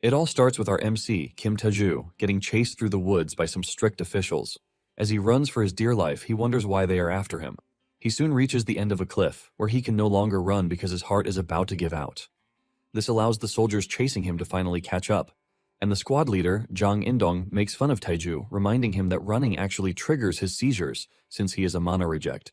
It all starts with our MC, Kim Taeju, getting chased through the woods by some strict officials. As he runs for his dear life, he wonders why they are after him. He soon reaches the end of a cliff, where he can no longer run because his heart is about to give out. This allows the soldiers chasing him to finally catch up, and the squad leader, Jang Indong, makes fun of Taeju, reminding him that running actually triggers his seizures, since he is a mana reject.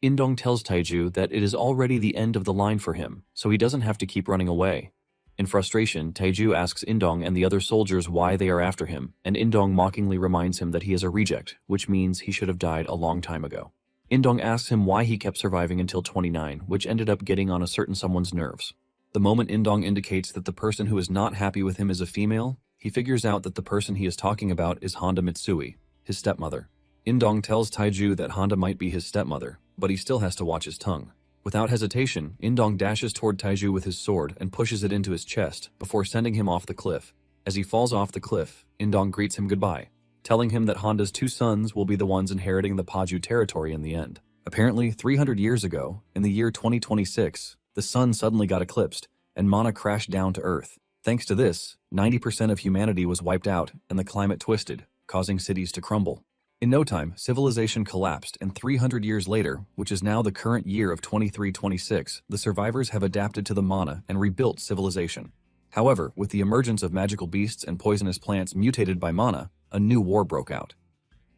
Indong tells Taeju that it is already the end of the line for him, so he doesn't have to keep running away. In frustration, Taeju asks Indong and the other soldiers why they are after him, and Indong mockingly reminds him that he is a reject, which means he should have died a long time ago. Indong asks him why he kept surviving until 29, which ended up getting on a certain someone's nerves. The moment Indong indicates that the person who is not happy with him is a female, he figures out that the person he is talking about is Honda Mitsui, his stepmother. Indong tells Taeju that Honda might be his stepmother, but he still has to watch his tongue. Without hesitation, Indong dashes toward Taeju with his sword and pushes it into his chest before sending him off the cliff. As he falls off the cliff, Indong greets him goodbye, telling him that Honda's two sons will be the ones inheriting the Paju territory in the end. Apparently, 300 years ago, in the year 2026, the sun suddenly got eclipsed, and mana crashed down to Earth. Thanks to this, 90% of humanity was wiped out, and the climate twisted, causing cities to crumble. In no time, civilization collapsed, and 300 years later, which is now the current year of 2326, the survivors have adapted to the mana and rebuilt civilization. However, with the emergence of magical beasts and poisonous plants mutated by mana, a new war broke out.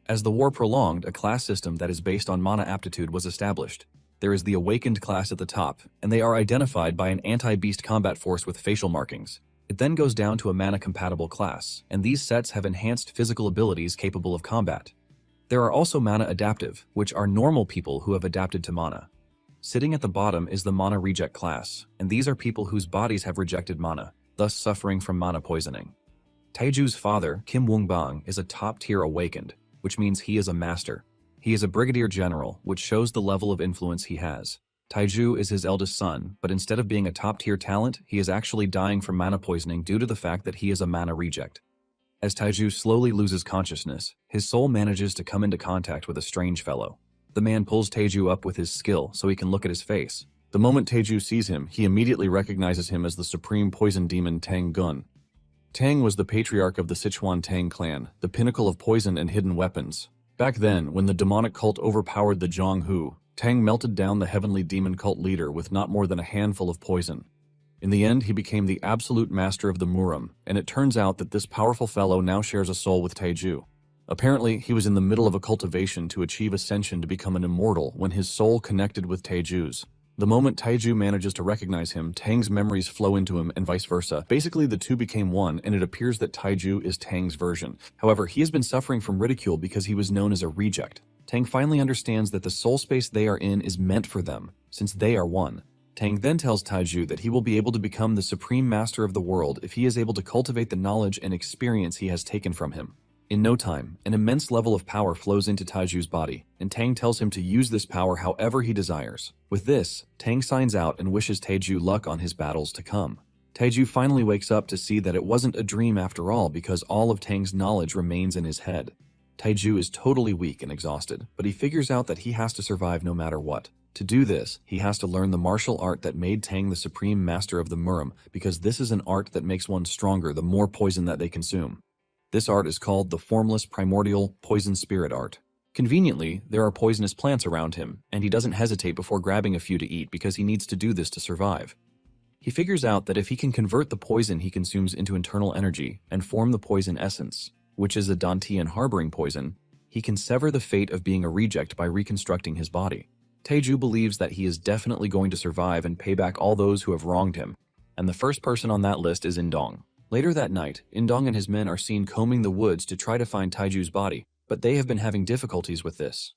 As the war prolonged, a class system that is based on mana aptitude was established. There is the Awakened class at the top, and they are identified by an anti-beast combat force with facial markings. It then goes down to a mana-compatible class, and these sets have enhanced physical abilities capable of combat. There are also mana adaptive, which are normal people who have adapted to mana. Sitting at the bottom is the mana reject class, and these are people whose bodies have rejected mana, thus suffering from mana poisoning. Taeju's father, Kim Woongbang, is a top-tier awakened, which means he is a master. He is a brigadier general, which shows the level of influence he has. Taeju is his eldest son, but instead of being a top-tier talent, he is actually dying from mana poisoning due to the fact that he is a mana reject. As Taeju slowly loses consciousness, his soul manages to come into contact with a strange fellow. The man pulls Taeju up with his skill so he can look at his face. The moment Taeju sees him, he immediately recognizes him as the supreme poison demon Tang Gun. Tang was the patriarch of the Sichuan Tang clan, the pinnacle of poison and hidden weapons. Back then, when the demonic cult overpowered the Zhonghu, Tang melted down the heavenly demon cult leader with not more than a handful of poison. In the end, he became the absolute master of the Muram, and it turns out that this powerful fellow now shares a soul with Taeju. Apparently, he was in the middle of a cultivation to achieve ascension to become an immortal when his soul connected with Taeju's. The moment Taeju manages to recognize him, Tang's memories flow into him and vice versa. Basically, the two became one, and it appears that Taeju is Tang's version. However, he has been suffering from ridicule because he was known as a reject. Tang finally understands that the soul space they are in is meant for them, since they are one. Tang then tells Taeju that he will be able to become the supreme master of the world if he is able to cultivate the knowledge and experience he has taken from him. In no time, an immense level of power flows into Taeju's body, and Tang tells him to use this power however he desires. With this, Tang signs out and wishes Taeju luck on his battles to come. Taeju finally wakes up to see that it wasn't a dream after all because all of Tang's knowledge remains in his head. Taeju is totally weak and exhausted, but he figures out that he has to survive no matter what. To do this, he has to learn the martial art that made Tang the supreme master of the Muram, because this is an art that makes one stronger the more poison that they consume. This art is called the Formless Primordial Poison Spirit Art. Conveniently, there are poisonous plants around him, and he doesn't hesitate before grabbing a few to eat because he needs to do this to survive. He figures out that if he can convert the poison he consumes into internal energy and form the poison essence, which is a Dantian harboring poison, he can sever the fate of being a reject by reconstructing his body. Taeju believes that he is definitely going to survive and pay back all those who have wronged him, and the first person on that list is Indong. Later that night, Indong and his men are seen combing the woods to try to find Taeju's body, but they have been having difficulties with this.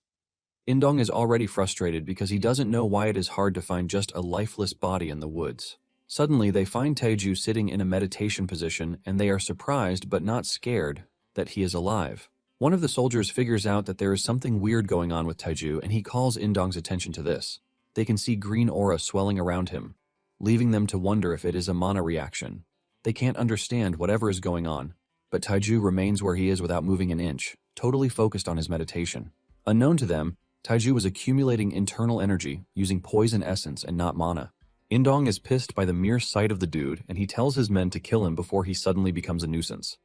Indong is already frustrated because he doesn't know why it is hard to find just a lifeless body in the woods. Suddenly, they find Taeju sitting in a meditation position, and they are surprised but not scared that he is alive. One of the soldiers figures out that there is something weird going on with Taeju, and he calls Indong's attention to this. They can see green aura swelling around him, leaving them to wonder if it is a mana reaction. They can't understand whatever is going on, but Taeju remains where he is without moving an inch, totally focused on his meditation. Unknown to them, Taeju was accumulating internal energy using poison essence and not mana. Indong is pissed by the mere sight of the dude, and he tells his men to kill him before he suddenly becomes a nuisance.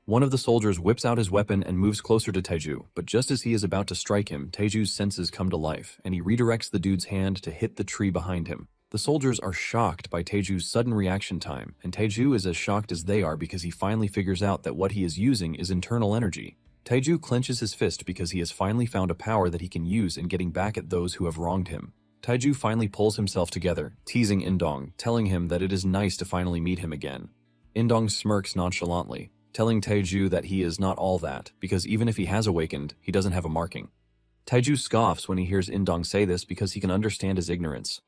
One of the soldiers whips out his weapon and moves closer to Taeju, but just as he is about to strike him, Taeju's senses come to life, and he redirects the dude's hand to hit the tree behind him. The soldiers are shocked by Taeju's sudden reaction time, and Taeju is as shocked as they are because he finally figures out that what he is using is internal energy. Taeju clenches his fist because he has finally found a power that he can use in getting back at those who have wronged him. Taeju finally pulls himself together, teasing Indong, telling him that it is nice to finally meet him again. Indong smirks nonchalantly, telling Taeju that he is not all that, because even if he has awakened, he doesn't have a marking. Taeju scoffs when he hears Indong say this because he can understand his ignorance.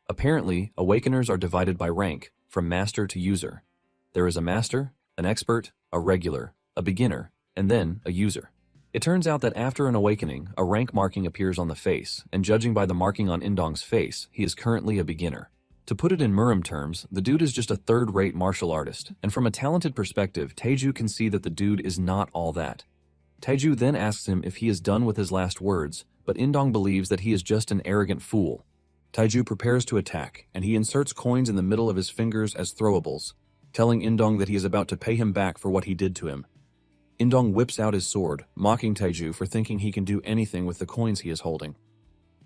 Apparently, awakeners are divided by rank, from master to user. There is a master, an expert, a regular, a beginner, and then a user. It turns out that after an awakening, a rank marking appears on the face, and judging by the marking on Indong's face, he is currently a beginner. To put it in Murim terms, the dude is just a third-rate martial artist, and from a talented perspective, Taeju can see that the dude is not all that. Taeju then asks him if he is done with his last words, but Indong believes that he is just an arrogant fool. Taeju prepares to attack, and he inserts coins in the middle of his fingers as throwables, telling Indong that he is about to pay him back for what he did to him. Indong whips out his sword, mocking Taeju for thinking he can do anything with the coins he is holding.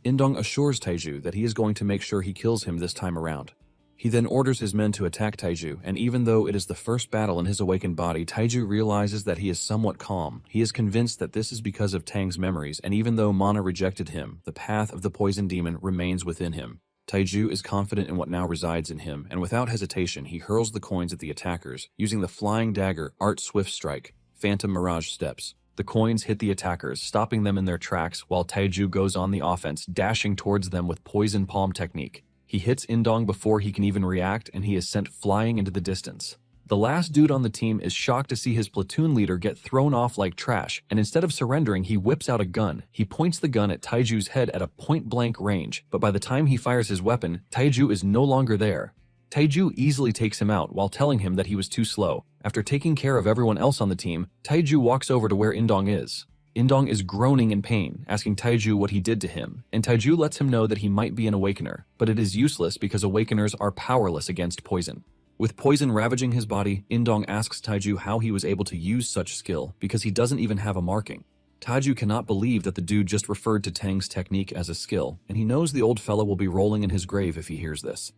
Indong assures Taeju that he is going to make sure he kills him this time around. He then orders his men to attack Taeju, and even though it is the first battle in his awakened body, Taeju realizes that he is somewhat calm. He is convinced that this is because of Tang's memories, and even though Mana rejected him, the path of the poison demon remains within him. Taeju is confident in what now resides in him, and without hesitation, he hurls the coins at the attackers, using the flying dagger Art Swift Strike, Phantom Mirage Steps. The coins hit the attackers, stopping them in their tracks, while Taeju goes on the offense, dashing towards them with Poison Palm technique. He hits Indong before he can even react, and he is sent flying into the distance. The last dude on the team is shocked to see his platoon leader get thrown off like trash, and instead of surrendering, he whips out a gun. He points the gun at Taeju's head at a point-blank range, but by the time he fires his weapon, Taeju is no longer there. Taeju easily takes him out while telling him that he was too slow. After taking care of everyone else on the team, Taeju walks over to where Indong is. Indong is groaning in pain, asking Taeju what he did to him, and Taeju lets him know that he might be an awakener, but it is useless because awakeners are powerless against poison. With poison ravaging his body, Indong asks Taeju how he was able to use such skill because he doesn't even have a marking. Taeju cannot believe that the dude just referred to Tang's technique as a skill, and he knows the old fella will be rolling in his grave if he hears this.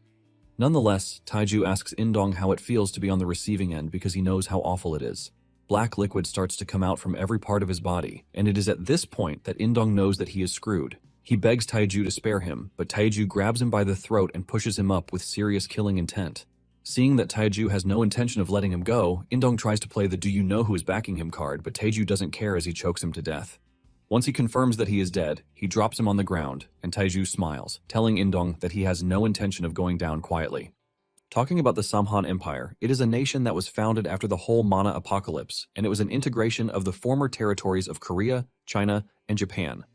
Nonetheless, Taeju asks Indong how it feels to be on the receiving end because he knows how awful it is. Black liquid starts to come out from every part of his body, and it is at this point that Indong knows that he is screwed. He begs Taeju to spare him, but Taeju grabs him by the throat and pushes him up with serious killing intent. Seeing that Taeju has no intention of letting him go, Indong tries to play the "do you know who is backing him" card, but Taeju doesn't care as he chokes him to death. Once he confirms that he is dead, he drops him on the ground, and Taeju smiles, telling Indong that he has no intention of going down quietly. Talking about the Samhan Empire, it is a nation that was founded after the whole Mana apocalypse, and it was an integration of the former territories of Korea, China, and Japan.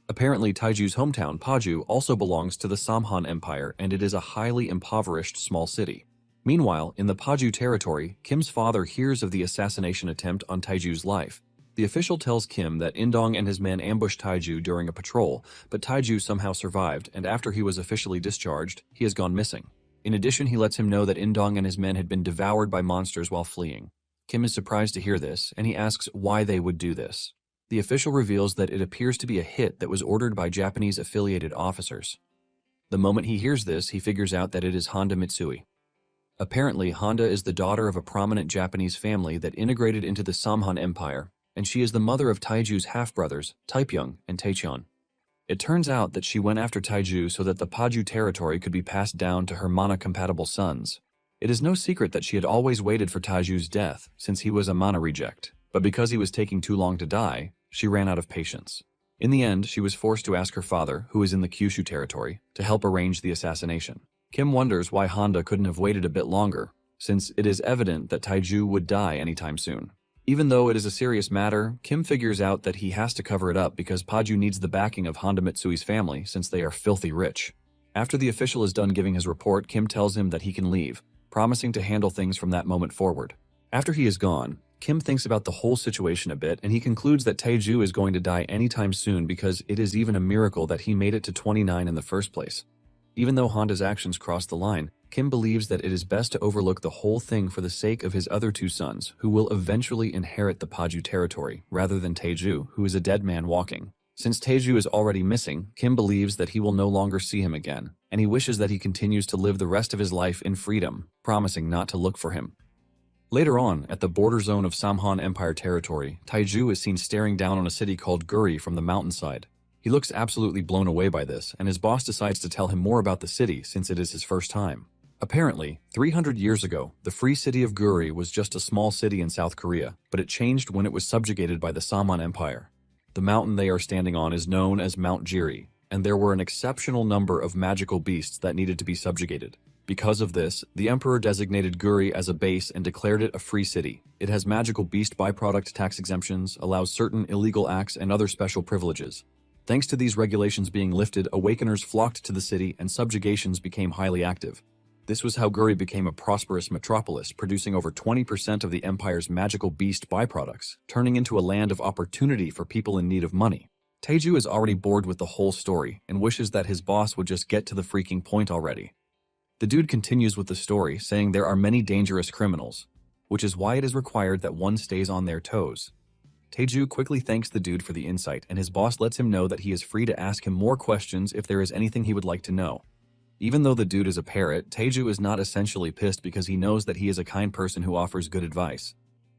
Apparently, Taeju's hometown, Paju, also belongs to the Samhan Empire, and it is a highly impoverished small city. Meanwhile, in the Paju territory, Kim's father hears of the assassination attempt on Taeju's life. The official tells Kim that Indong and his men ambushed Taeju during a patrol, but Taeju somehow survived, and after he was officially discharged, he has gone missing. In addition, he lets him know that Indong and his men had been devoured by monsters while fleeing. Kim is surprised to hear this, and he asks why they would do this. The official reveals that it appears to be a hit that was ordered by Japanese-affiliated officers. The moment he hears this, he figures out that it is Honda Mitsui. Apparently, Honda is the daughter of a prominent Japanese family that integrated into the Samhan Empire, and she is the mother of Taeju's half-brothers, Taepyeong and Taecheon. It turns out that she went after Taeju so that the Paju territory could be passed down to her Mana-compatible sons. It is no secret that she had always waited for Taeju's death, since he was a Mana reject, but because he was taking too long to die, she ran out of patience. In the end, she was forced to ask her father, who is in the Kyushu territory, to help arrange the assassination. Kim wonders why Honda couldn't have waited a bit longer, since it is evident that Taeju would die anytime soon. Even though it is a serious matter, Kim figures out that he has to cover it up because Paju needs the backing of Honda Mitsui's family since they are filthy rich. After the official is done giving his report, Kim tells him that he can leave, promising to handle things from that moment forward. After he is gone, Kim thinks about the whole situation a bit, and he concludes that Taeju is going to die anytime soon because it is even a miracle that he made it to 29 in the first place. Even though Honda's actions cross the line, Kim believes that it is best to overlook the whole thing for the sake of his other two sons, who will eventually inherit the Paju territory, rather than Taeju, who is a dead man walking. Since Taeju is already missing, Kim believes that he will no longer see him again, and he wishes that he continues to live the rest of his life in freedom, promising not to look for him. Later on, at the border zone of Samhan Empire territory, Taeju is seen staring down on a city called Guri from the mountainside. He looks absolutely blown away by this, and his boss decides to tell him more about the city since it is his first time. Apparently, 300 years ago, the free city of Guri was just a small city in South Korea, but it changed when it was subjugated by the Samhan Empire. The mountain they are standing on is known as Mount Jiri, and there were an exceptional number of magical beasts that needed to be subjugated. Because of this, the emperor designated Guri as a base and declared it a free city. It has magical beast byproduct tax exemptions, allows certain illegal acts and other special privileges. Thanks to these regulations being lifted, awakeners flocked to the city and subjugations became highly active. This was how Guri became a prosperous metropolis, producing over 20% of the empire's magical beast byproducts, turning into a land of opportunity for people in need of money. Taeju is already bored with the whole story and wishes that his boss would just get to the freaking point already. The dude continues with the story, saying there are many dangerous criminals, which is why it is required that one stays on their toes. Taeju quickly thanks the dude for the insight, and his boss lets him know that he is free to ask him more questions if there is anything he would like to know. Even though the dude is a parrot, Taeju is not essentially pissed because he knows that he is a kind person who offers good advice.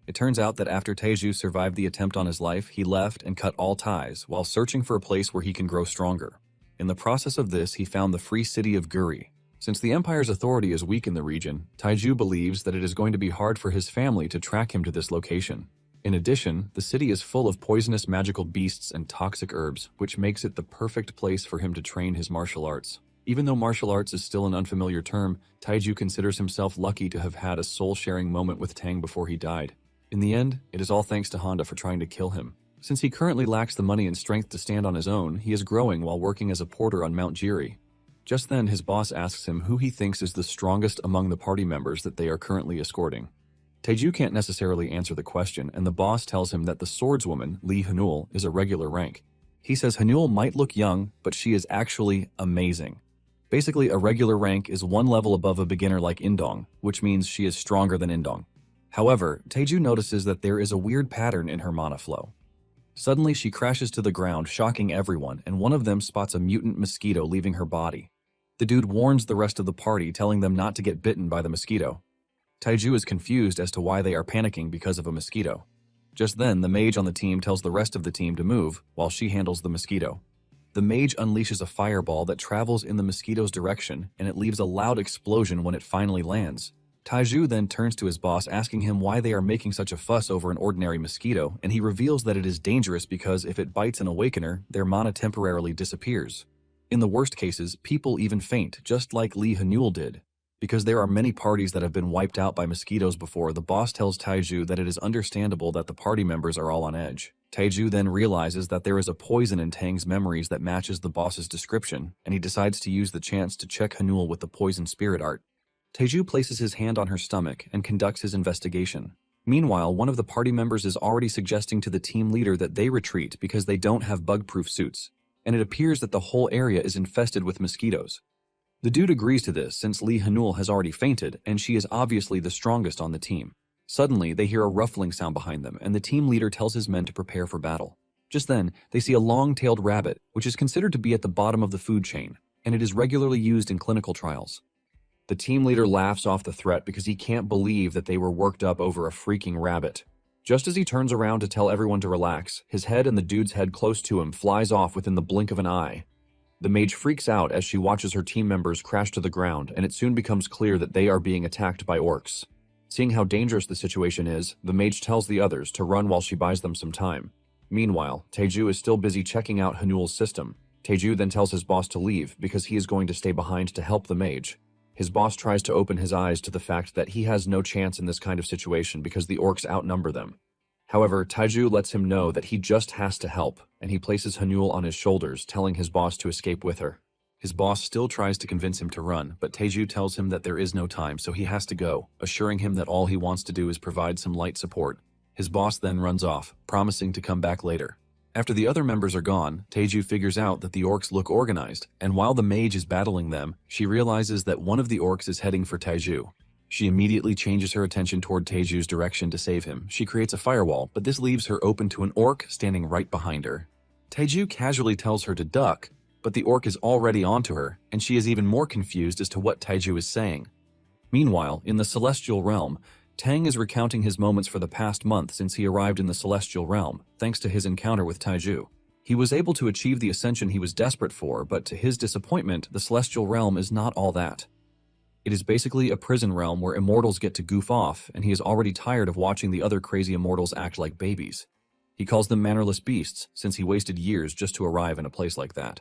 It turns out that after Taeju survived the attempt on his life, he left and cut all ties while searching for a place where he can grow stronger. In the process of this, he found the free city of Guri. Since the Empire's authority is weak in the region, Taeju believes that it is going to be hard for his family to track him to this location. In addition, the city is full of poisonous magical beasts and toxic herbs, which makes it the perfect place for him to train his martial arts. Even though martial arts is still an unfamiliar term, Taeju considers himself lucky to have had a soul-sharing moment with Tang before he died. In the end, it is all thanks to Honda for trying to kill him. Since he currently lacks the money and strength to stand on his own, he is growing while working as a porter on Mount Jiri. Just then, his boss asks him who he thinks is the strongest among the party members that they are currently escorting. Taeju can't necessarily answer the question, and the boss tells him that the swordswoman, Lee Hanul, is a regular rank. He says Hanul might look young, but she is actually amazing. Basically, a regular rank is one level above a beginner like Indong, which means she is stronger than Indong. However, Taeju notices that there is a weird pattern in her mana flow. Suddenly, she crashes to the ground, shocking everyone, and one of them spots a mutant mosquito leaving her body. The dude warns the rest of the party, telling them not to get bitten by the mosquito. Taeju is confused as to why they are panicking because of a mosquito. Just then, the mage on the team tells the rest of the team to move, while she handles the mosquito. The mage unleashes a fireball that travels in the mosquito's direction, and it leaves a loud explosion when it finally lands. Taeju then turns to his boss, asking him why they are making such a fuss over an ordinary mosquito, and he reveals that it is dangerous because if it bites an awakener, their mana temporarily disappears. In the worst cases, people even faint, just like Lee Hanul did. Because there are many parties that have been wiped out by mosquitoes before, the boss tells Taeju that it is understandable that the party members are all on edge. Taeju then realizes that there is a poison in Tang's memories that matches the boss's description, and he decides to use the chance to check Hanul with the poison spirit art. Taeju places his hand on her stomach and conducts his investigation. Meanwhile, one of the party members is already suggesting to the team leader that they retreat because they don't have bug-proof suits, and it appears that the whole area is infested with mosquitoes. The dude agrees to this since Lee Hanul has already fainted and she is obviously the strongest on the team. Suddenly, they hear a ruffling sound behind them and the team leader tells his men to prepare for battle. Just then, they see a long-tailed rabbit, which is considered to be at the bottom of the food chain, and it is regularly used in clinical trials. The team leader laughs off the threat because he can't believe that they were worked up over a freaking rabbit. Just as he turns around to tell everyone to relax, his head and the dude's head close to him flies off within the blink of an eye. The mage freaks out as she watches her team members crash to the ground, and it soon becomes clear that they are being attacked by orcs. Seeing how dangerous the situation is, the mage tells the others to run while she buys them some time. Meanwhile, Taeju is still busy checking out Hanul's system. Taeju then tells his boss to leave because he is going to stay behind to help the mage. His boss tries to open his eyes to the fact that he has no chance in this kind of situation because the orcs outnumber them. However, Taeju lets him know that he just has to help, and he places Hanul on his shoulders, telling his boss to escape with her. His boss still tries to convince him to run, but Taeju tells him that there is no time, so he has to go, assuring him that all he wants to do is provide some light support. His boss then runs off, promising to come back later. After the other members are gone, Taeju figures out that the orcs look organized, and while the mage is battling them, she realizes that one of the orcs is heading for Taeju. She immediately changes her attention toward Taeju's direction to save him. She creates a firewall, but this leaves her open to an orc standing right behind her. Taeju casually tells her to duck, but the orc is already onto her, and she is even more confused as to what Taeju is saying. Meanwhile, in the Celestial Realm, Tang is recounting his moments for the past month since he arrived in the Celestial Realm, thanks to his encounter with Taeju. He was able to achieve the ascension he was desperate for, but to his disappointment, the Celestial Realm is not all that. It is basically a prison realm where immortals get to goof off, and he is already tired of watching the other crazy immortals act like babies. He calls them mannerless beasts, since he wasted years just to arrive in a place like that.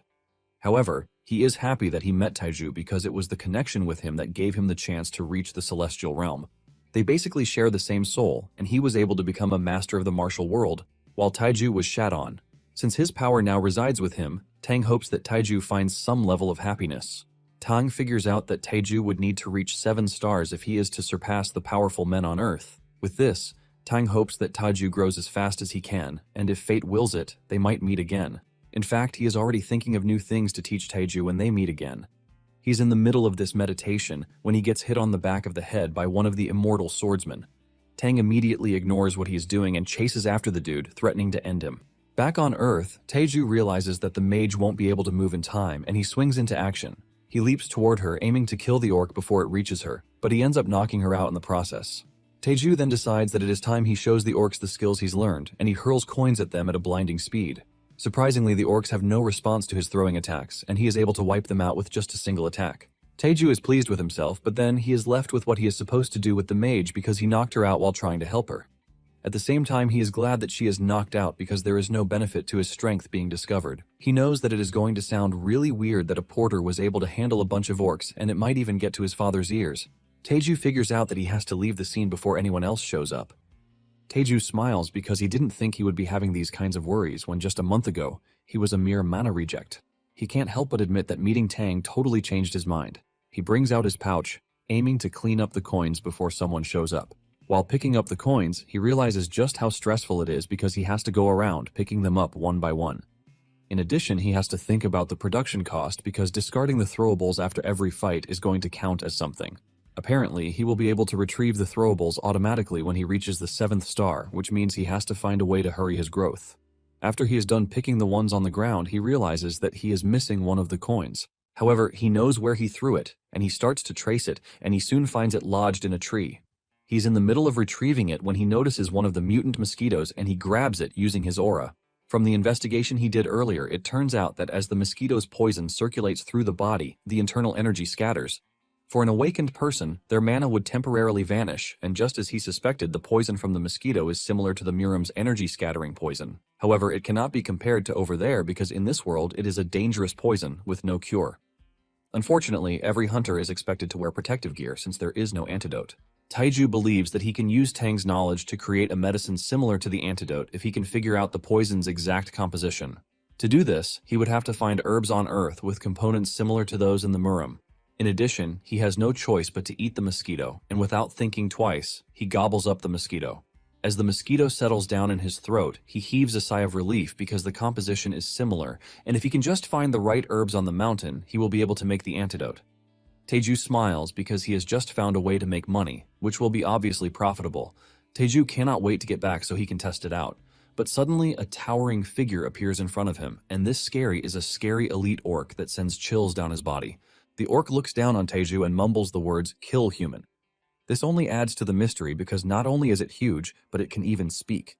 However, he is happy that he met Taeju because it was the connection with him that gave him the chance to reach the Celestial Realm. They basically share the same soul, and he was able to become a master of the martial world, while Taeju was shat on. Since his power now resides with him, Tang hopes that Taeju finds some level of happiness. Tang figures out that Taeju would need to reach 7 stars if he is to surpass the powerful men on Earth. With this, Tang hopes that Taeju grows as fast as he can, and if fate wills it, they might meet again. In fact, he is already thinking of new things to teach Taeju when they meet again. He's in the middle of this meditation when he gets hit on the back of the head by one of the immortal swordsmen. Tang immediately ignores what he is doing and chases after the dude, threatening to end him. Back on Earth, Taeju realizes that the mage won't be able to move in time, and he swings into action. He leaps toward her, aiming to kill the orc before it reaches her, but he ends up knocking her out in the process. Taeju then decides that it is time he shows the orcs the skills he's learned, and he hurls coins at them at a blinding speed. Surprisingly, the orcs have no response to his throwing attacks, and he is able to wipe them out with just a single attack. Taeju is pleased with himself, but then he is left with what he is supposed to do with the mage because he knocked her out while trying to help her. At the same time, he is glad that she is knocked out because there is no benefit to his strength being discovered. He knows that it is going to sound really weird that a porter was able to handle a bunch of orcs, and it might even get to his father's ears. Taeju figures out that he has to leave the scene before anyone else shows up. Taeju smiles because he didn't think he would be having these kinds of worries when just a month ago, he was a mere mana reject. He can't help but admit that meeting Tang totally changed his mind. He brings out his pouch, aiming to clean up the coins before someone shows up. While picking up the coins, he realizes just how stressful it is because he has to go around picking them up one by one. In addition, he has to think about the production cost because discarding the throwables after every fight is going to count as something. Apparently, he will be able to retrieve the throwables automatically when he reaches the 7th star, which means he has to find a way to hurry his growth. After he is done picking the ones on the ground, he realizes that he is missing one of the coins. However, he knows where he threw it, and he starts to trace it, and he soon finds it lodged in a tree. He's in the middle of retrieving it when he notices one of the mutant mosquitoes, and he grabs it using his aura. From the investigation he did earlier, it turns out that as the mosquito's poison circulates through the body, the internal energy scatters. For an awakened person, their mana would temporarily vanish, and just as he suspected, the poison from the mosquito is similar to the Murim's energy-scattering poison. However, it cannot be compared to over there because in this world it is a dangerous poison with no cure. Unfortunately, every hunter is expected to wear protective gear since there is no antidote. Taeju believes that he can use Tang's knowledge to create a medicine similar to the antidote if he can figure out the poison's exact composition. To do this, he would have to find herbs on Earth with components similar to those in the Murim. In addition, he has no choice but to eat the mosquito, and without thinking twice, he gobbles up the mosquito. As the mosquito settles down in his throat, he heaves a sigh of relief because the composition is similar, and if he can just find the right herbs on the mountain, he will be able to make the antidote. Taeju smiles because he has just found a way to make money, which will be obviously profitable. Taeju cannot wait to get back so he can test it out. But suddenly, a towering figure appears in front of him, and this scary is a scary elite orc that sends chills down his body. The orc looks down on Taeju and mumbles the words, "Kill human." This only adds to the mystery because not only is it huge, but it can even speak.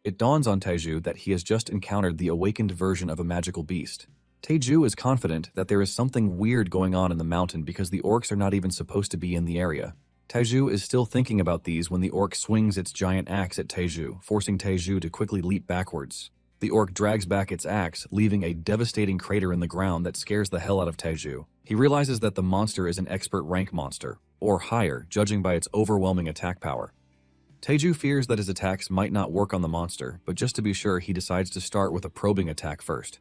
It dawns on Taeju that he has just encountered the awakened version of a magical beast. Taeju is confident that there is something weird going on in the mountain because the orcs are not even supposed to be in the area. Taeju is still thinking about these when the orc swings its giant axe at Taeju, forcing Taeju to quickly leap backwards. The orc drags back its axe, leaving a devastating crater in the ground that scares the hell out of Taeju. He realizes that the monster is an expert rank monster, or higher, judging by its overwhelming attack power. Taeju fears that his attacks might not work on the monster, but just to be sure, he decides to start with a probing attack first.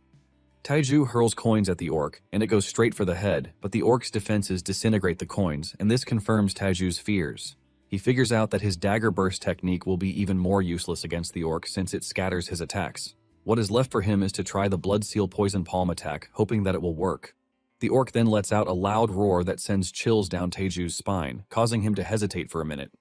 Taeju hurls coins at the orc, and it goes straight for the head, but the orc's defenses disintegrate the coins, and this confirms Taeju's fears. He figures out that his dagger burst technique will be even more useless against the orc since it scatters his attacks. What is left for him is to try the blood seal poison palm attack, hoping that it will work. The orc then lets out a loud roar that sends chills down Taeju's spine, causing him to hesitate for a minute.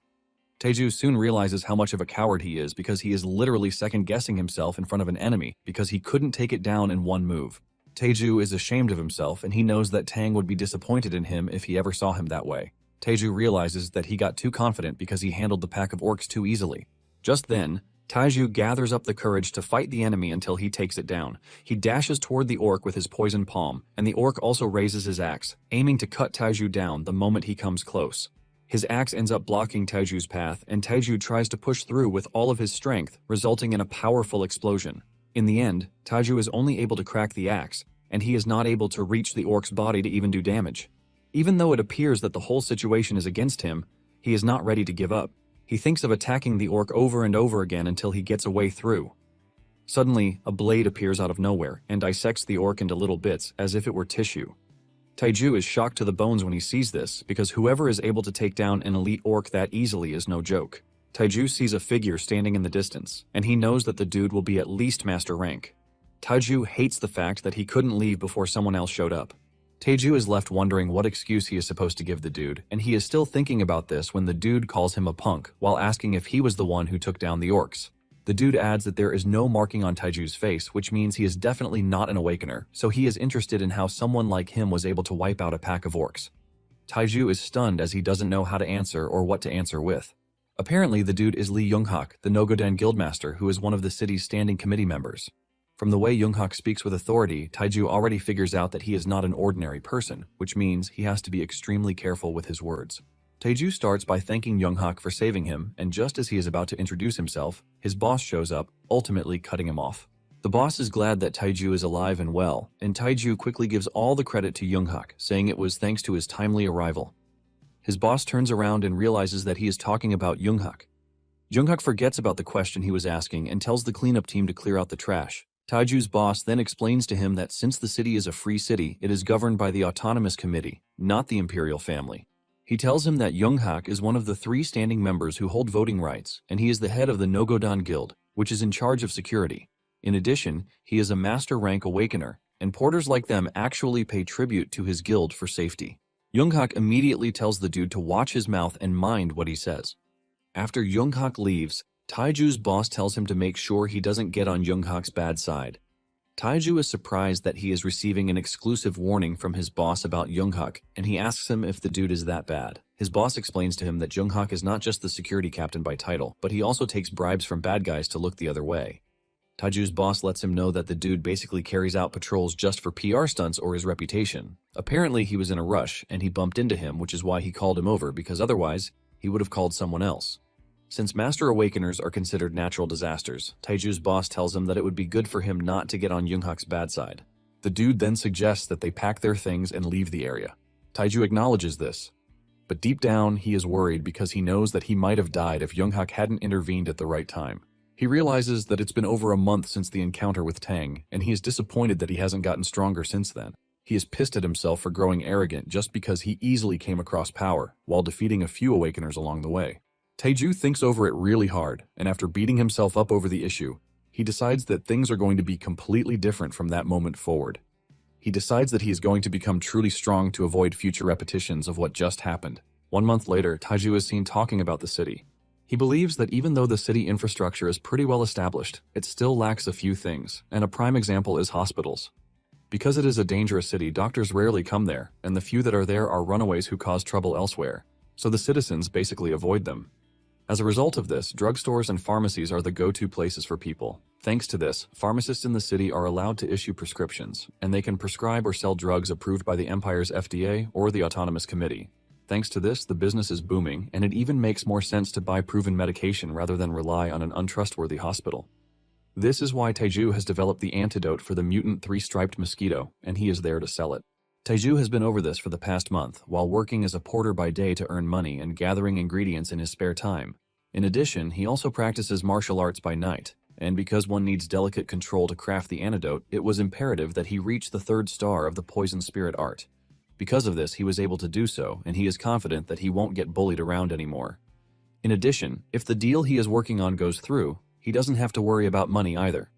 Taeju soon realizes how much of a coward he is because he is literally second-guessing himself in front of an enemy because he couldn't take it down in one move. Taeju is ashamed of himself, and he knows that Tang would be disappointed in him if he ever saw him that way. Taeju realizes that he got too confident because he handled the pack of orcs too easily. Just then, Taeju gathers up the courage to fight the enemy until he takes it down. He dashes toward the orc with his poison palm, and the orc also raises his axe, aiming to cut Taeju down the moment he comes close. His axe ends up blocking Taeju's path, and Taeju tries to push through with all of his strength, resulting in a powerful explosion. In the end, Taeju is only able to crack the axe, and he is not able to reach the orc's body to even do damage. Even though it appears that the whole situation is against him, he is not ready to give up. He thinks of attacking the orc over and over again until he gets a way through. Suddenly, a blade appears out of nowhere and dissects the orc into little bits as if it were tissue. Taeju is shocked to the bones when he sees this, because whoever is able to take down an elite orc that easily is no joke. Taeju sees a figure standing in the distance, and he knows that the dude will be at least master rank. Taeju hates the fact that he couldn't leave before someone else showed up. Taeju is left wondering what excuse he is supposed to give the dude, and he is still thinking about this when the dude calls him a punk while asking if he was the one who took down the orcs. The dude adds that there is no marking on Taeju's face, which means he is definitely not an awakener, so he is interested in how someone like him was able to wipe out a pack of orcs. Taeju is stunned as he doesn't know how to answer or what to answer with. Apparently, the dude is Lee Yoonghak, the Nogodan Guildmaster, who is one of the city's standing committee members. From the way Yoonghak speaks with authority, Taeju already figures out that he is not an ordinary person, which means he has to be extremely careful with his words. Taeju starts by thanking Yoonghak for saving him, and just as he is about to introduce himself, his boss shows up, ultimately cutting him off. The boss is glad that Taeju is alive and well, and Taeju quickly gives all the credit to Yoonghak, saying it was thanks to his timely arrival. His boss turns around and realizes that he is talking about Yoonghak. Yoonghak forgets about the question he was asking and tells the cleanup team to clear out the trash. Taeju's boss then explains to him that since the city is a free city, it is governed by the Autonomous Committee, not the Imperial family. He tells him that Yoonghak is one of the 3 standing members who hold voting rights, and he is the head of the Nogodan Guild, which is in charge of security. In addition, he is a master rank awakener, and porters like them actually pay tribute to his guild for safety. Yoonghak immediately tells the dude to watch his mouth and mind what he says. After Yoonghak leaves, Taeju's boss tells him to make sure he doesn't get on Yoonghak's bad side. Taeju is surprised that he is receiving an exclusive warning from his boss about Yoonghak, and he asks him if the dude is that bad. His boss explains to him that Yoonghak is not just the security captain by title, but he also takes bribes from bad guys to look the other way. Taeju's boss lets him know that the dude basically carries out patrols just for PR stunts or his reputation. Apparently he was in a rush, and he bumped into him, which is why he called him over, because otherwise, he would have called someone else. Since Master Awakeners are considered natural disasters, Taeju's boss tells him that it would be good for him not to get on Yoonghak's bad side. The dude then suggests that they pack their things and leave the area. Taeju acknowledges this, but deep down he is worried because he knows that he might have died if Yoonghak hadn't intervened at the right time. He realizes that it's been over a month since the encounter with Tang, and he is disappointed that he hasn't gotten stronger since then. He is pissed at himself for growing arrogant just because he easily came across power, while defeating a few Awakeners along the way. Taeju thinks over it really hard, and after beating himself up over the issue, he decides that things are going to be completely different from that moment forward. He decides that he is going to become truly strong to avoid future repetitions of what just happened. 1 month later, Taeju is seen talking about the city. He believes that even though the city infrastructure is pretty well established, it still lacks a few things, and a prime example is hospitals. Because it is a dangerous city, doctors rarely come there, and the few that are there are runaways who cause trouble elsewhere, so the citizens basically avoid them. As a result of this, drugstores and pharmacies are the go-to places for people. Thanks to this, pharmacists in the city are allowed to issue prescriptions, and they can prescribe or sell drugs approved by the Empire's FDA or the Autonomous Committee. Thanks to this, the business is booming, and it even makes more sense to buy proven medication rather than rely on an untrustworthy hospital. This is why Taeju has developed the antidote for the mutant 3-striped mosquito, and he is there to sell it. Taeju has been over this for the past month, while working as a porter by day to earn money and gathering ingredients in his spare time. In addition, he also practices martial arts by night, and because one needs delicate control to craft the antidote, it was imperative that he reach the 3rd star of the poison spirit art. Because of this, he was able to do so, and he is confident that he won't get bullied around anymore. In addition, if the deal he is working on goes through, he doesn't have to worry about money either.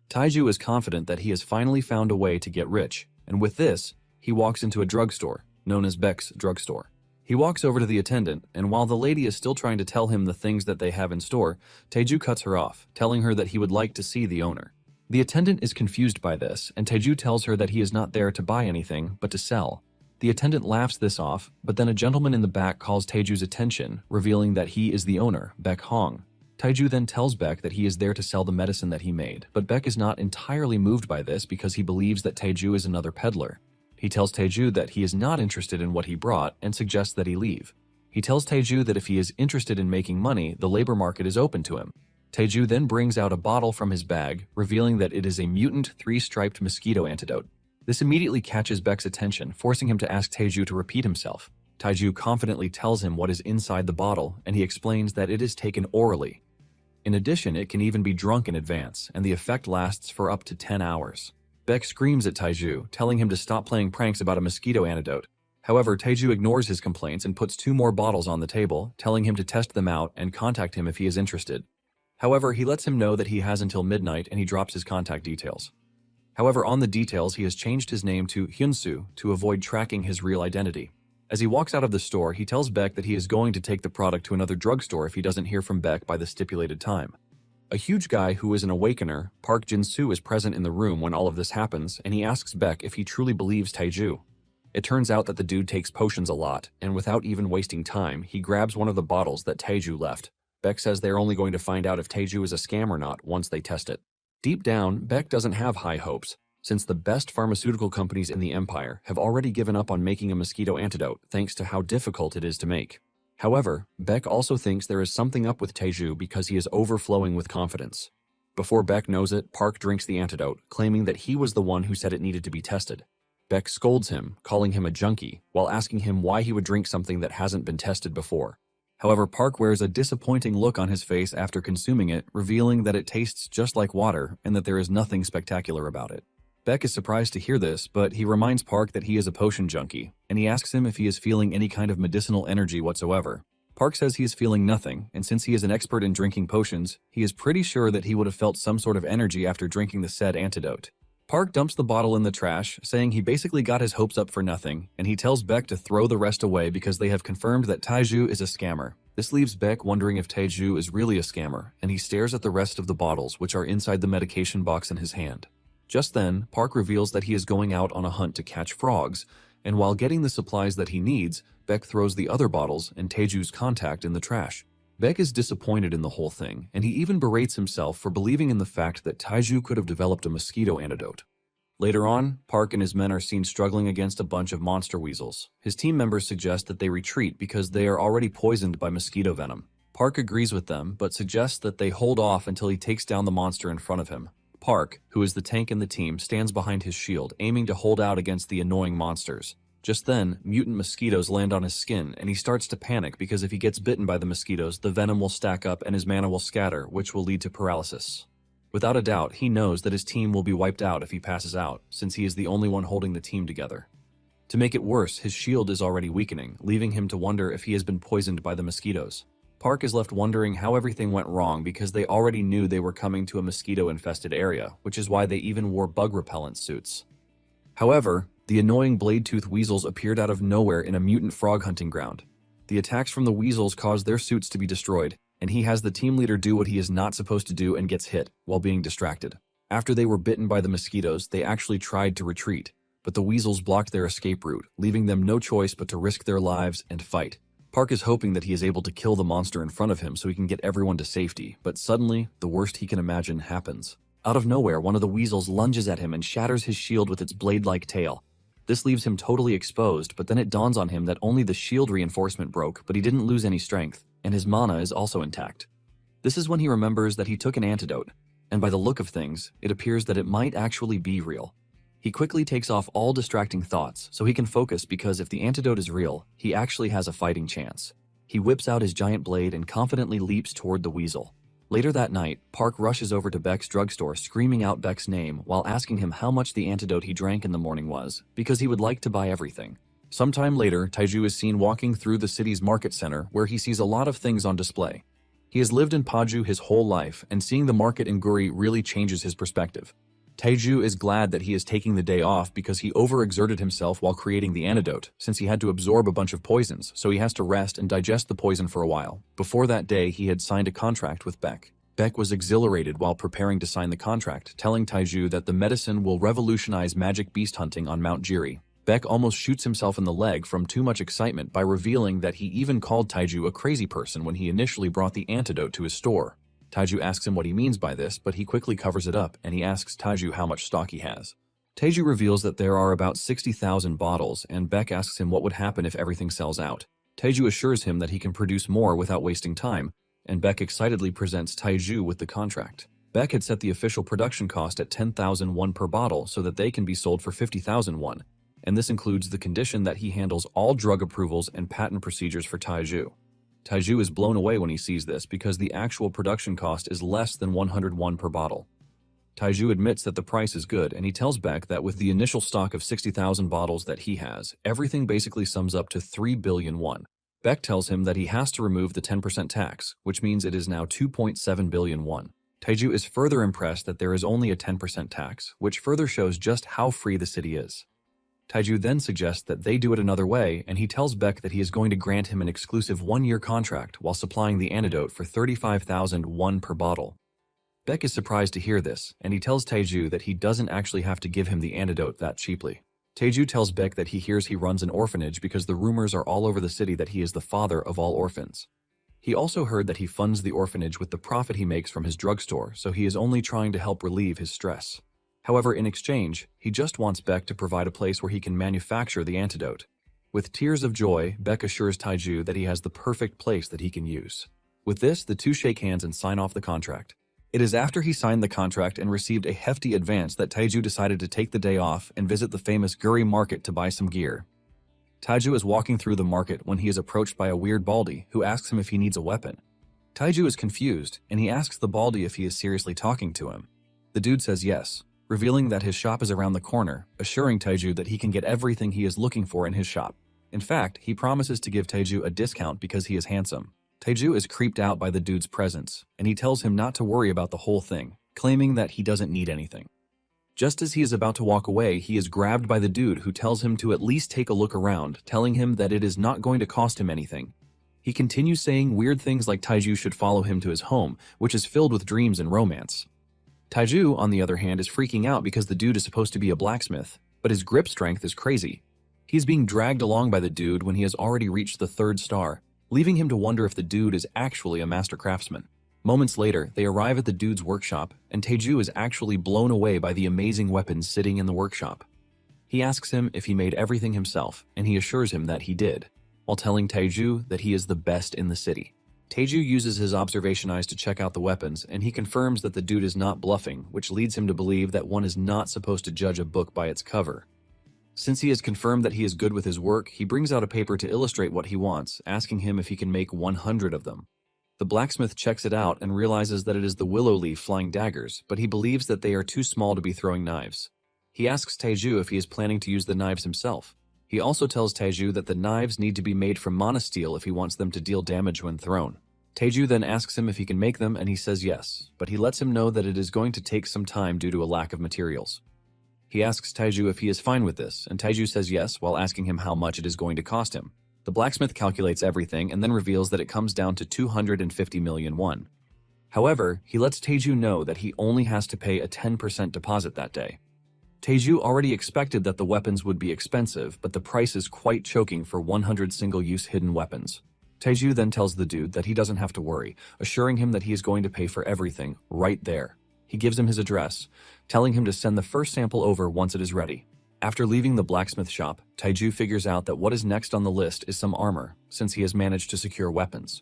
Taiju is confident that he has finally found a way to get rich, and with this, he walks into a drugstore, known as Beck's drugstore. He walks over to the attendant, and while the lady is still trying to tell him the things that they have in store, Taiju cuts her off, telling her that he would like to see the owner. The attendant is confused by this, and Taiju tells her that he is not there to buy anything, but to sell. The attendant laughs this off, but then a gentleman in the back calls Taiju's attention, revealing that he is the owner, Beck Hong. Taiju then tells Beck that he is there to sell the medicine that he made, but Beck is not entirely moved by this because he believes that Taiju is another peddler. He tells Taiju that he is not interested in what he brought and suggests that he leave. He tells Taiju that if he is interested in making money, the labor market is open to him. Taiju then brings out a bottle from his bag, revealing that it is a mutant 3-striped mosquito antidote. This immediately catches Beck's attention, forcing him to ask Taiju to repeat himself. Taiju confidently tells him what is inside the bottle, and he explains that it is taken orally. In addition, it can even be drunk in advance, and the effect lasts for up to 10 hours. Beck screams at Taiju, telling him to stop playing pranks about a mosquito antidote. However, Taiju ignores his complaints and puts 2 more bottles on the table, telling him to test them out and contact him if he is interested. However, he lets him know that he has until midnight and he drops his contact details. However, on the details, he has changed his name to Hyunsu to avoid tracking his real identity. As he walks out of the store, he tells Beck that he is going to take the product to another drugstore if he doesn't hear from Beck by the stipulated time. A huge guy who is an awakener, Park Jin-soo, is present in the room when all of this happens, and he asks Beck if he truly believes Taiju. It turns out that the dude takes potions a lot, and without even wasting time, he grabs one of the bottles that Taiju left. Beck says they're only going to find out if Taiju is a scam or not once they test it. Deep down, Beck doesn't have high hopes, since the best pharmaceutical companies in the empire have already given up on making a mosquito antidote thanks to how difficult it is to make. However, Beck also thinks there is something up with Taiju because he is overflowing with confidence. Before Beck knows it, Park drinks the antidote, claiming that he was the one who said it needed to be tested. Beck scolds him, calling him a junkie, while asking him why he would drink something that hasn't been tested before. However, Park wears a disappointing look on his face after consuming it, revealing that it tastes just like water and that there is nothing spectacular about it. Beck is surprised to hear this, but he reminds Park that he is a potion junkie, and he asks him if he is feeling any kind of medicinal energy whatsoever. Park says he is feeling nothing, and since he is an expert in drinking potions, he is pretty sure that he would have felt some sort of energy after drinking the said antidote. Park dumps the bottle in the trash, saying he basically got his hopes up for nothing, and he tells Beck to throw the rest away because they have confirmed that Taiju is a scammer. This leaves Beck wondering if Taiju is really a scammer, and he stares at the rest of the bottles which are inside the medication box in his hand. Just then, Park reveals that he is going out on a hunt to catch frogs, and while getting the supplies that he needs, Beck throws the other bottles and Taiju's contact in the trash. Beck is disappointed in the whole thing, and he even berates himself for believing in the fact that Taiju could have developed a mosquito antidote. Later on, Park and his men are seen struggling against a bunch of monster weasels. His team members suggest that they retreat because they are already poisoned by mosquito venom. Park agrees with them, but suggests that they hold off until he takes down the monster in front of him. Park, who is the tank in the team, stands behind his shield, aiming to hold out against the annoying monsters. Just then, mutant mosquitoes land on his skin, and he starts to panic because if he gets bitten by the mosquitoes, the venom will stack up and his mana will scatter, which will lead to paralysis. Without a doubt, he knows that his team will be wiped out if he passes out, since he is the only one holding the team together. To make it worse, his shield is already weakening, leaving him to wonder if he has been poisoned by the mosquitoes. Park is left wondering how everything went wrong because they already knew they were coming to a mosquito-infested area, which is why they even wore bug-repellent suits. However, the annoying blade-tooth weasels appeared out of nowhere in a mutant frog hunting ground. The attacks from the weasels cause their suits to be destroyed, and he has the team leader do what he is not supposed to do and gets hit, while being distracted. After they were bitten by the mosquitoes, they actually tried to retreat, but the weasels blocked their escape route, leaving them no choice but to risk their lives and fight. Park is hoping that he is able to kill the monster in front of him so he can get everyone to safety, but suddenly, the worst he can imagine happens. Out of nowhere, one of the weasels lunges at him and shatters his shield with its blade-like tail. This leaves him totally exposed, but then it dawns on him that only the shield reinforcement broke, but he didn't lose any strength, and his mana is also intact. This is when he remembers that he took an antidote, and by the look of things, it appears that it might actually be real. He quickly takes off all distracting thoughts so he can focus because if the antidote is real, he actually has a fighting chance. He whips out his giant blade and confidently leaps toward the weasel. Later that night, Park rushes over to Beck's drugstore screaming out Beck's name while asking him how much the antidote he drank in the morning was, because he would like to buy everything. Sometime later, Taiju is seen walking through the city's market center where he sees a lot of things on display. He has lived in Paju his whole life, and seeing the market in Guri really changes his perspective. Taiju is glad that he is taking the day off because he overexerted himself while creating the antidote, since he had to absorb a bunch of poisons, so he has to rest and digest the poison for a while. Before that day, he had signed a contract with Beck. Beck was exhilarated while preparing to sign the contract, telling Taiju that the medicine will revolutionize magic beast hunting on Mount Jiri. Beck almost shoots himself in the leg from too much excitement by revealing that he even called Taiju a crazy person when he initially brought the antidote to his store. Taiju asks him what he means by this, but he quickly covers it up, and he asks Taiju how much stock he has. Taiju reveals that there are about 60,000 bottles, and Beck asks him what would happen if everything sells out. Taiju assures him that he can produce more without wasting time, and Beck excitedly presents Taiju with the contract. Beck had set the official production cost at 10,000 won per bottle so that they can be sold for 50,000 won, and this includes the condition that he handles all drug approvals and patent procedures for Taiju. Taiju is blown away when he sees this because the actual production cost is less than 100 won per bottle. Taiju admits that the price is good, and he tells Beck that with the initial stock of 60,000 bottles that he has, everything basically sums up to 3 billion won. Beck tells him that he has to remove the 10% tax, which means it is now 2.7 billion won. Taiju is further impressed that there is only a 10% tax, which further shows just how free the city is. Taiju then suggests that they do it another way, and he tells Beck that he is going to grant him an exclusive one-year contract while supplying the antidote for 35,000 won per bottle. Beck is surprised to hear this, and he tells Taiju that he doesn't actually have to give him the antidote that cheaply. Taiju tells Beck that he hears he runs an orphanage because the rumors are all over the city that he is the father of all orphans. He also heard that he funds the orphanage with the profit he makes from his drugstore, so he is only trying to help relieve his stress. However, in exchange, he just wants Beck to provide a place where he can manufacture the antidote. With tears of joy, Beck assures Taiju that he has the perfect place that he can use. With this, the two shake hands and sign off the contract. It is after he signed the contract and received a hefty advance that Taiju decided to take the day off and visit the famous Guri market to buy some gear. Taiju is walking through the market when he is approached by a weird baldy who asks him if he needs a weapon. Taiju is confused, and he asks the baldy if he is seriously talking to him. The dude says yes, revealing that his shop is around the corner, assuring Taiju that he can get everything he is looking for in his shop. In fact, he promises to give Taiju a discount because he is handsome. Taiju is creeped out by the dude's presence, and he tells him not to worry about the whole thing, claiming that he doesn't need anything. Just as he is about to walk away, he is grabbed by the dude who tells him to at least take a look around, telling him that it is not going to cost him anything. He continues saying weird things like Taiju should follow him to his home, which is filled with dreams and romance. Taiju, on the other hand, is freaking out because the dude is supposed to be a blacksmith, but his grip strength is crazy. He is being dragged along by the dude when he has already reached the 3rd star, leaving him to wonder if the dude is actually a master craftsman. Moments later, they arrive at the dude's workshop, and Taiju is actually blown away by the amazing weapons sitting in the workshop. He asks him if he made everything himself, and he assures him that he did, while telling Taiju that he is the best in the city. Taiju uses his observation eyes to check out the weapons, and he confirms that the dude is not bluffing, which leads him to believe that one is not supposed to judge a book by its cover. Since he has confirmed that he is good with his work, he brings out a paper to illustrate what he wants, asking him if he can make 100 of them. The blacksmith checks it out and realizes that it is the willow leaf flying daggers, but he believes that they are too small to be throwing knives. He asks Taiju if he is planning to use the knives himself. He also tells Taiju that the knives need to be made from monosteel if he wants them to deal damage when thrown. Taiju then asks him if he can make them, and he says yes, but he lets him know that it is going to take some time due to a lack of materials. He asks Taiju if he is fine with this, and Taiju says yes while asking him how much it is going to cost him. The blacksmith calculates everything and then reveals that it comes down to 250 million won. However, he lets Taiju know that he only has to pay a 10% deposit that day. Taiju already expected that the weapons would be expensive, but the price is quite choking for 100 single-use hidden weapons. Taiju then tells the dude that he doesn't have to worry, assuring him that he is going to pay for everything right there. He gives him his address, telling him to send the first sample over once it is ready. After leaving the blacksmith shop, Taiju figures out that what is next on the list is some armor, since he has managed to secure weapons.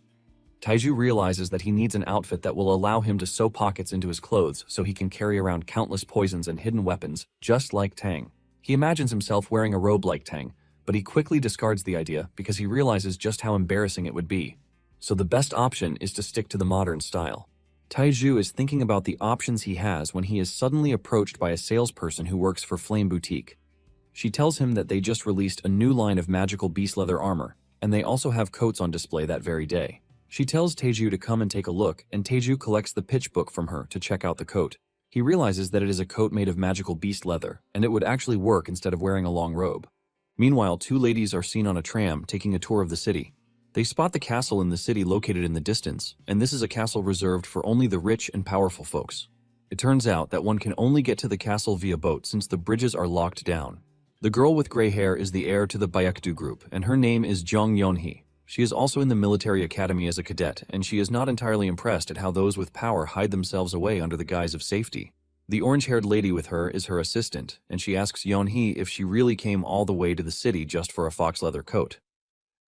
Taiju realizes that he needs an outfit that will allow him to sew pockets into his clothes so he can carry around countless poisons and hidden weapons, just like Tang. He imagines himself wearing a robe like Tang, but he quickly discards the idea because he realizes just how embarrassing it would be. So the best option is to stick to the modern style. Taiju is thinking about the options he has when he is suddenly approached by a salesperson who works for Flame Boutique. She tells him that they just released a new line of magical beast leather armor, and they also have coats on display that very day. She tells Taeju to come and take a look, and Taeju collects the pitch book from her to check out the coat. He realizes that it is a coat made of magical beast leather, and it would actually work instead of wearing a long robe. Meanwhile, two ladies are seen on a tram taking a tour of the city. They spot the castle in the city located in the distance, and this is a castle reserved for only the rich and powerful folks. It turns out that one can only get to the castle via boat since the bridges are locked down. The girl with gray hair is the heir to the Baekdu group, and her name is Jung Yeonhee. She is also in the military academy as a cadet, and she is not entirely impressed at how those with power hide themselves away under the guise of safety. The orange-haired lady with her is her assistant, and she asks Yeonhee if she really came all the way to the city just for a fox leather coat.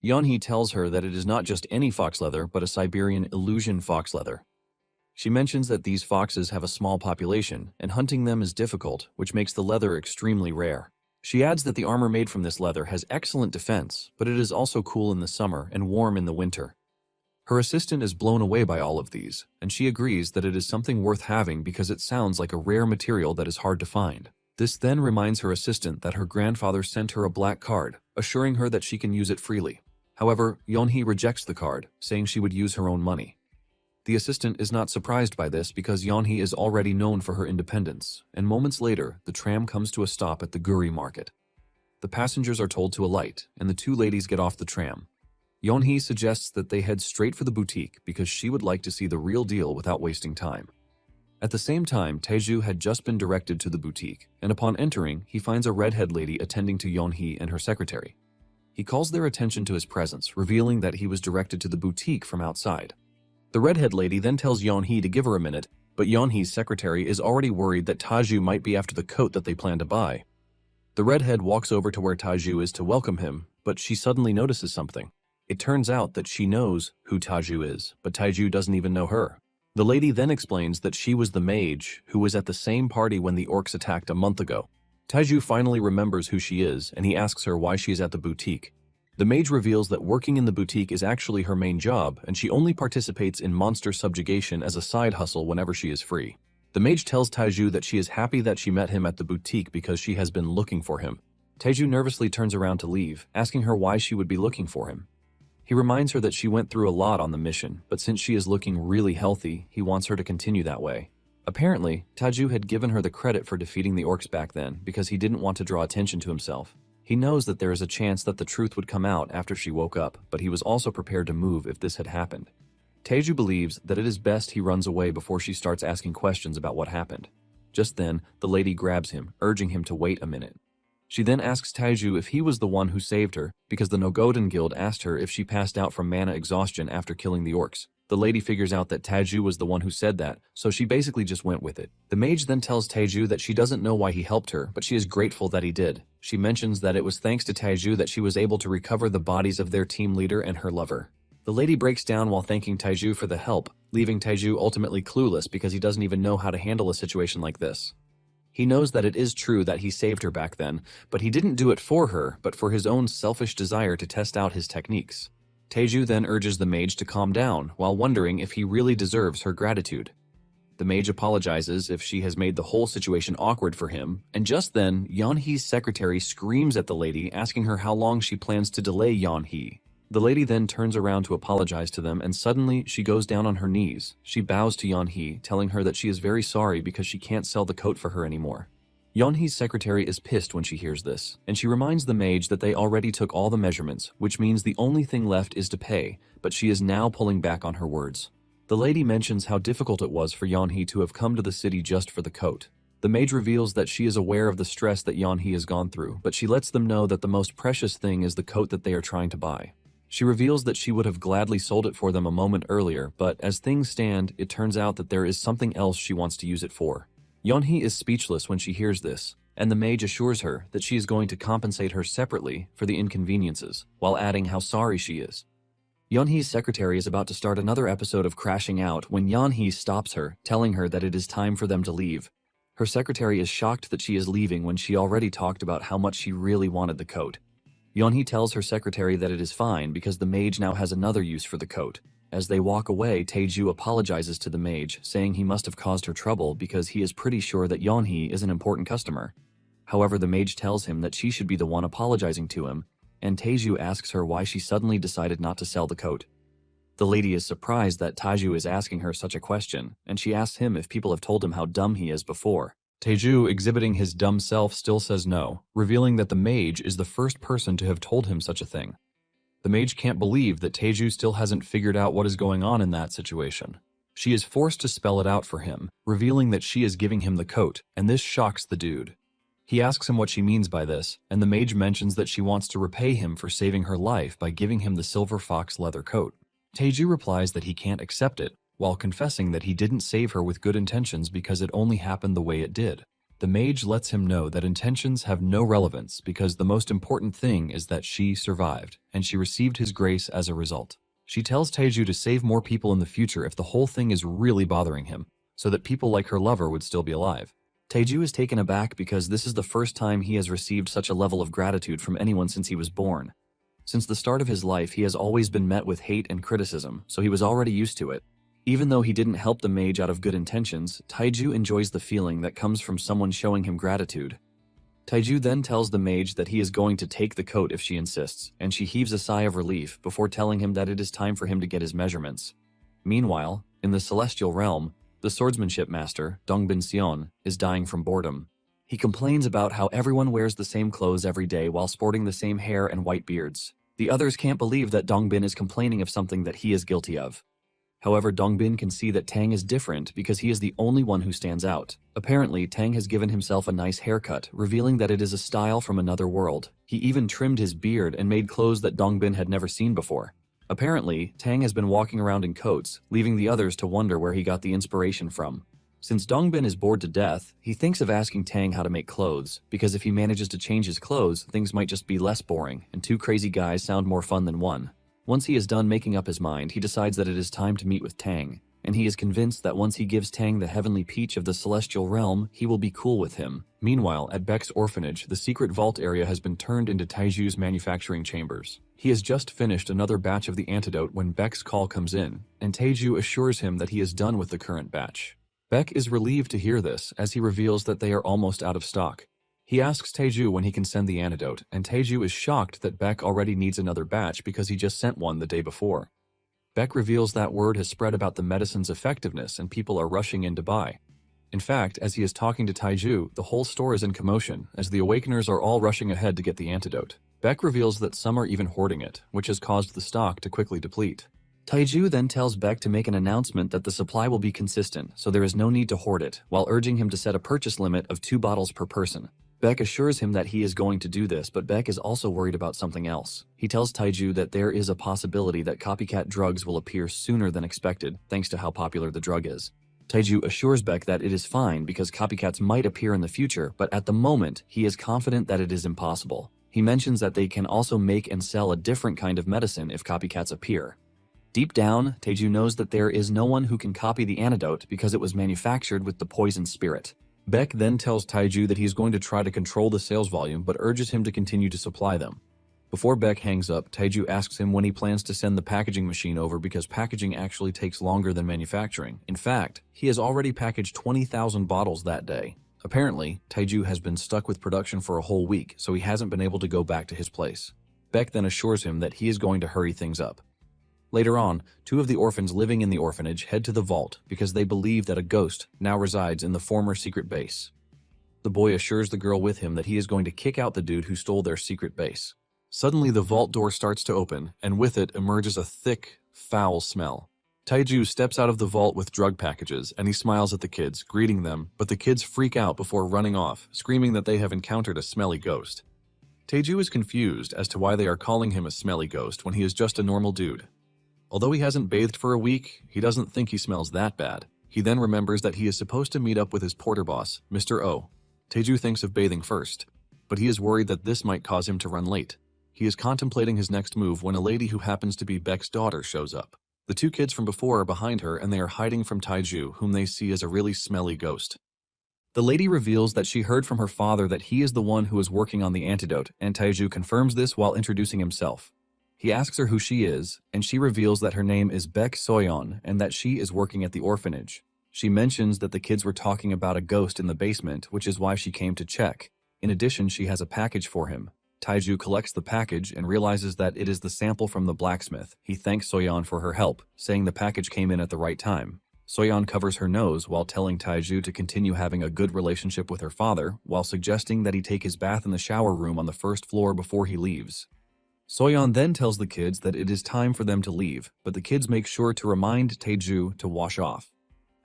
Yeonhee tells her that it is not just any fox leather, but a Siberian illusion fox leather. She mentions that these foxes have a small population, and hunting them is difficult, which makes the leather extremely rare. She adds that the armor made from this leather has excellent defense, but it is also cool in the summer and warm in the winter. Her assistant is blown away by all of these, and she agrees that it is something worth having because it sounds like a rare material that is hard to find. This then reminds her assistant that her grandfather sent her a black card, assuring her that she can use it freely. However, Yeonhee rejects the card, saying she would use her own money. The assistant is not surprised by this because Yeonhee is already known for her independence, and moments later, the tram comes to a stop at the Guri market. The passengers are told to alight, and the two ladies get off the tram. Yeonhee suggests that they head straight for the boutique because she would like to see the real deal without wasting time. At the same time, Taeju had just been directed to the boutique, and upon entering, he finds a redhead lady attending to Yeonhee and her secretary. He calls their attention to his presence, revealing that he was directed to the boutique from outside. The redhead lady then tells Yeonhee to give her a minute, but Yeonhee's secretary is already worried that Taeju might be after the coat that they plan to buy. The redhead walks over to where Taeju is to welcome him, but she suddenly notices something. It turns out that she knows who Taeju is, but Taeju doesn't even know her. The lady then explains that she was the mage who was at the same party when the orcs attacked a month ago. Taeju finally remembers who she is, and he asks her why she is at the boutique. The mage reveals that working in the boutique is actually her main job, and she only participates in monster subjugation as a side hustle whenever she is free. The mage tells Taeju that she is happy that she met him at the boutique because she has been looking for him. Taeju nervously turns around to leave, asking her why she would be looking for him. He reminds her that she went through a lot on the mission, but since she is looking really healthy, he wants her to continue that way. Apparently, Taeju had given her the credit for defeating the orcs back then because he didn't want to draw attention to himself. He knows that there is a chance that the truth would come out after she woke up, but he was also prepared to move if this had happened. Taeju believes that it is best he runs away before she starts asking questions about what happened. Just then, the lady grabs him, urging him to wait a minute. She then asks Taeju if he was the one who saved her because the Nogodan Guild asked her if she passed out from mana exhaustion after killing the orcs. The lady figures out that Taeju was the one who said that, so she basically just went with it. The mage then tells Taeju that she doesn't know why he helped her, but she is grateful that he did. She mentions that it was thanks to Taeju that she was able to recover the bodies of their team leader and her lover. The lady breaks down while thanking Taeju for the help, leaving Taeju ultimately clueless because he doesn't even know how to handle a situation like this. He knows that it is true that he saved her back then, but he didn't do it for her, but for his own selfish desire to test out his techniques. Taeju then urges the mage to calm down while wondering if he really deserves her gratitude. The mage apologizes if she has made the whole situation awkward for him, and just then, Yeonhee's secretary screams at the lady asking her how long she plans to delay Yeonhee. The lady then turns around to apologize to them and suddenly she goes down on her knees. She bows to Yeonhee, telling her that she is very sorry because she can't sell the coat for her anymore. Yeonhee's secretary is pissed when she hears this, and she reminds the mage that they already took all the measurements, which means the only thing left is to pay, but she is now pulling back on her words. The lady mentions how difficult it was for Yeonhee to have come to the city just for the coat. The mage reveals that she is aware of the stress that Yeonhee has gone through, but she lets them know that the most precious thing is the coat that they are trying to buy. She reveals that she would have gladly sold it for them a moment earlier, but as things stand, it turns out that there is something else she wants to use it for. Yeonhee is speechless when she hears this, and the mage assures her that she is going to compensate her separately for the inconveniences, while adding how sorry she is. Yeonhee's secretary is about to start another episode of Crashing Out when Yeonhee stops her, telling her that it is time for them to leave. Her secretary is shocked that she is leaving when she already talked about how much she really wanted the coat. Yeonhee tells her secretary that it is fine because the mage now has another use for the coat. As they walk away, Taeju apologizes to the mage, saying he must have caused her trouble because he is pretty sure that Yeonhee is an important customer. However, the mage tells him that she should be the one apologizing to him, and Taeju asks her why she suddenly decided not to sell the coat. The lady is surprised that Taiju is asking her such a question, and she asks him if people have told him how dumb he is before. Taiju, exhibiting his dumb self, still says no, revealing that the mage is the first person to have told him such a thing. The mage can't believe that Taiju still hasn't figured out what is going on in that situation. She is forced to spell it out for him, revealing that she is giving him the coat, and this shocks the dude. He asks him what she means by this, and the mage mentions that she wants to repay him for saving her life by giving him the silver fox leather coat. Taiju replies that he can't accept it, while confessing that he didn't save her with good intentions because it only happened the way it did. The mage lets him know that intentions have no relevance because the most important thing is that she survived, and she received his grace as a result. She tells Taiju to save more people in the future if the whole thing is really bothering him, so that people like her lover would still be alive. Taiju is taken aback because this is the first time he has received such a level of gratitude from anyone since he was born. Since the start of his life, he has always been met with hate and criticism, so he was already used to it. Even though he didn't help the mage out of good intentions, Taiju enjoys the feeling that comes from someone showing him gratitude. Taiju then tells the mage that he is going to take the coat if she insists, and she heaves a sigh of relief before telling him that it is time for him to get his measurements. Meanwhile, in the celestial realm, the swordsmanship master, Dongbin Sion, is dying from boredom. He complains about how everyone wears the same clothes every day while sporting the same hair and white beards. The others can't believe that Dongbin is complaining of something that he is guilty of. However, Dongbin can see that Tang is different because he is the only one who stands out. Apparently, Tang has given himself a nice haircut, revealing that it is a style from another world. He even trimmed his beard and made clothes that Dongbin had never seen before. Apparently, Tang has been walking around in coats, leaving the others to wonder where he got the inspiration from. Since Dongbin is bored to death, he thinks of asking Tang how to make clothes, because if he manages to change his clothes, things might just be less boring, and two crazy guys sound more fun than one. Once he is done making up his mind, he decides that it is time to meet with Tang, and he is convinced that once he gives Tang the heavenly peach of the celestial realm, he will be cool with him. Meanwhile, at Beck's orphanage, the secret vault area has been turned into Taiju's manufacturing chambers. He has just finished another batch of the antidote when Beck's call comes in, and Taiju assures him that he is done with the current batch. Beck is relieved to hear this, as he reveals that they are almost out of stock. He asks Taiju when he can send the antidote, and Taiju is shocked that Beck already needs another batch because he just sent one the day before. Beck reveals that word has spread about the medicine's effectiveness and people are rushing in to buy. In fact, as he is talking to Taiju, the whole store is in commotion, as the Awakeners are all rushing ahead to get the antidote. Beck reveals that some are even hoarding it, which has caused the stock to quickly deplete. Taiju then tells Beck to make an announcement that the supply will be consistent, so there is no need to hoard it, while urging him to set a purchase limit of 2 bottles per person. Beck assures him that he is going to do this, but Beck is also worried about something else. He tells Taiju that there is a possibility that copycat drugs will appear sooner than expected, thanks to how popular the drug is. Taiju assures Beck that it is fine because copycats might appear in the future, but at the moment, he is confident that it is impossible. He mentions that they can also make and sell a different kind of medicine if copycats appear. Deep down, Taiju knows that there is no one who can copy the antidote because it was manufactured with the poison spirit. Beck then tells Taiju that he is going to try to control the sales volume but urges him to continue to supply them. Before Beck hangs up, Taiju asks him when he plans to send the packaging machine over because packaging actually takes longer than manufacturing. In fact, he has already packaged 20,000 bottles that day. Apparently, Taiju has been stuck with production for a whole week, so he hasn't been able to go back to his place. Beck then assures him that he is going to hurry things up. Later on, 2 of the orphans living in the orphanage head to the vault because they believe that a ghost now resides in the former secret base. The boy assures the girl with him that he is going to kick out the dude who stole their secret base. Suddenly, the vault door starts to open, and with it emerges a thick, foul smell. Taiju steps out of the vault with drug packages, and he smiles at the kids, greeting them, but the kids freak out before running off, screaming that they have encountered a smelly ghost. Taiju is confused as to why they are calling him a smelly ghost when he is just a normal dude. Although he hasn't bathed for a week, he doesn't think he smells that bad. He then remembers that he is supposed to meet up with his porter boss, Mr. O. Taiju thinks of bathing first, but he is worried that this might cause him to run late. He is contemplating his next move when a lady who happens to be Beck's daughter shows up. The 2 kids from before are behind her and they are hiding from Taiju, whom they see as a really smelly ghost. The lady reveals that she heard from her father that he is the one who is working on the antidote, and Taiju confirms this while introducing himself. He asks her who she is, and she reveals that her name is Beck Soyeon and that she is working at the orphanage. She mentions that the kids were talking about a ghost in the basement, which is why she came to check. In addition, she has a package for him. Taiju collects the package and realizes that it is the sample from the blacksmith. He thanks Soyeon for her help, saying the package came in at the right time. Soyeon covers her nose while telling Taiju to continue having a good relationship with her father, while suggesting that he take his bath in the shower room on the first floor before he leaves. Soyeon then tells the kids that it is time for them to leave, but the kids make sure to remind Taiju to wash off.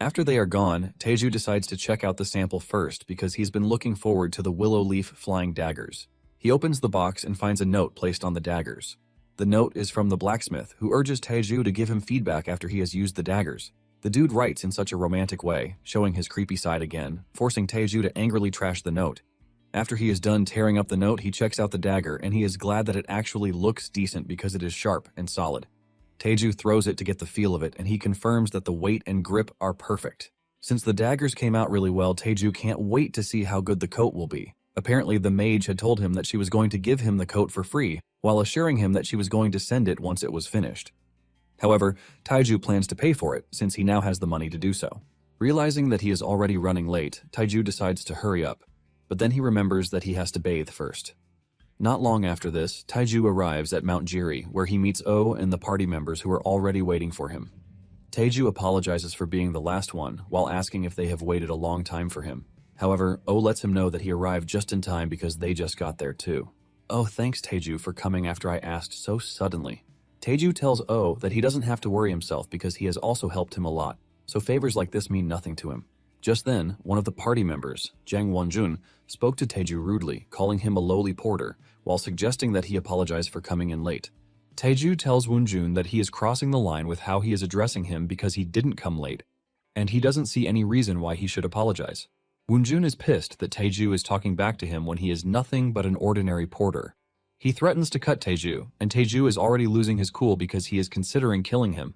After they are gone, Taiju decides to check out the sample first because he's been looking forward to the willow leaf flying daggers. He opens the box and finds a note placed on the daggers. The note is from the blacksmith, who urges Taiju to give him feedback after he has used the daggers. The dude writes in such a romantic way, showing his creepy side again, forcing Taiju to angrily trash the note. After he is done tearing up the note, he checks out the dagger, and he is glad that it actually looks decent because it is sharp and solid. Taiju throws it to get the feel of it, and he confirms that the weight and grip are perfect. Since the daggers came out really well, Taiju can't wait to see how good the coat will be. Apparently, the mage had told him that she was going to give him the coat for free, while assuring him that she was going to send it once it was finished. However, Taiju plans to pay for it, since he now has the money to do so. Realizing that he is already running late, Taiju decides to hurry up, but then he remembers that he has to bathe first. Not long after this, Taiju arrives at Mount Jiri, where he meets Oh and the party members who are already waiting for him. Taiju apologizes for being the last one, while asking if they have waited a long time for him. However, Oh lets him know that he arrived just in time because they just got there too. Oh, thanks Taiju for coming after I asked so suddenly. Taiju tells Oh that he doesn't have to worry himself because he has also helped him a lot, so favors like this mean nothing to him. Just then, one of the party members, Jang Wonjun, spoke to Taiju rudely, calling him a lowly porter, while suggesting that he apologize for coming in late. Taiju tells Wonjun that he is crossing the line with how he is addressing him because he didn't come late, and he doesn't see any reason why he should apologize. Wonjun is pissed that Taiju is talking back to him when he is nothing but an ordinary porter. He threatens to cut Taiju, and Taiju is already losing his cool because he is considering killing him.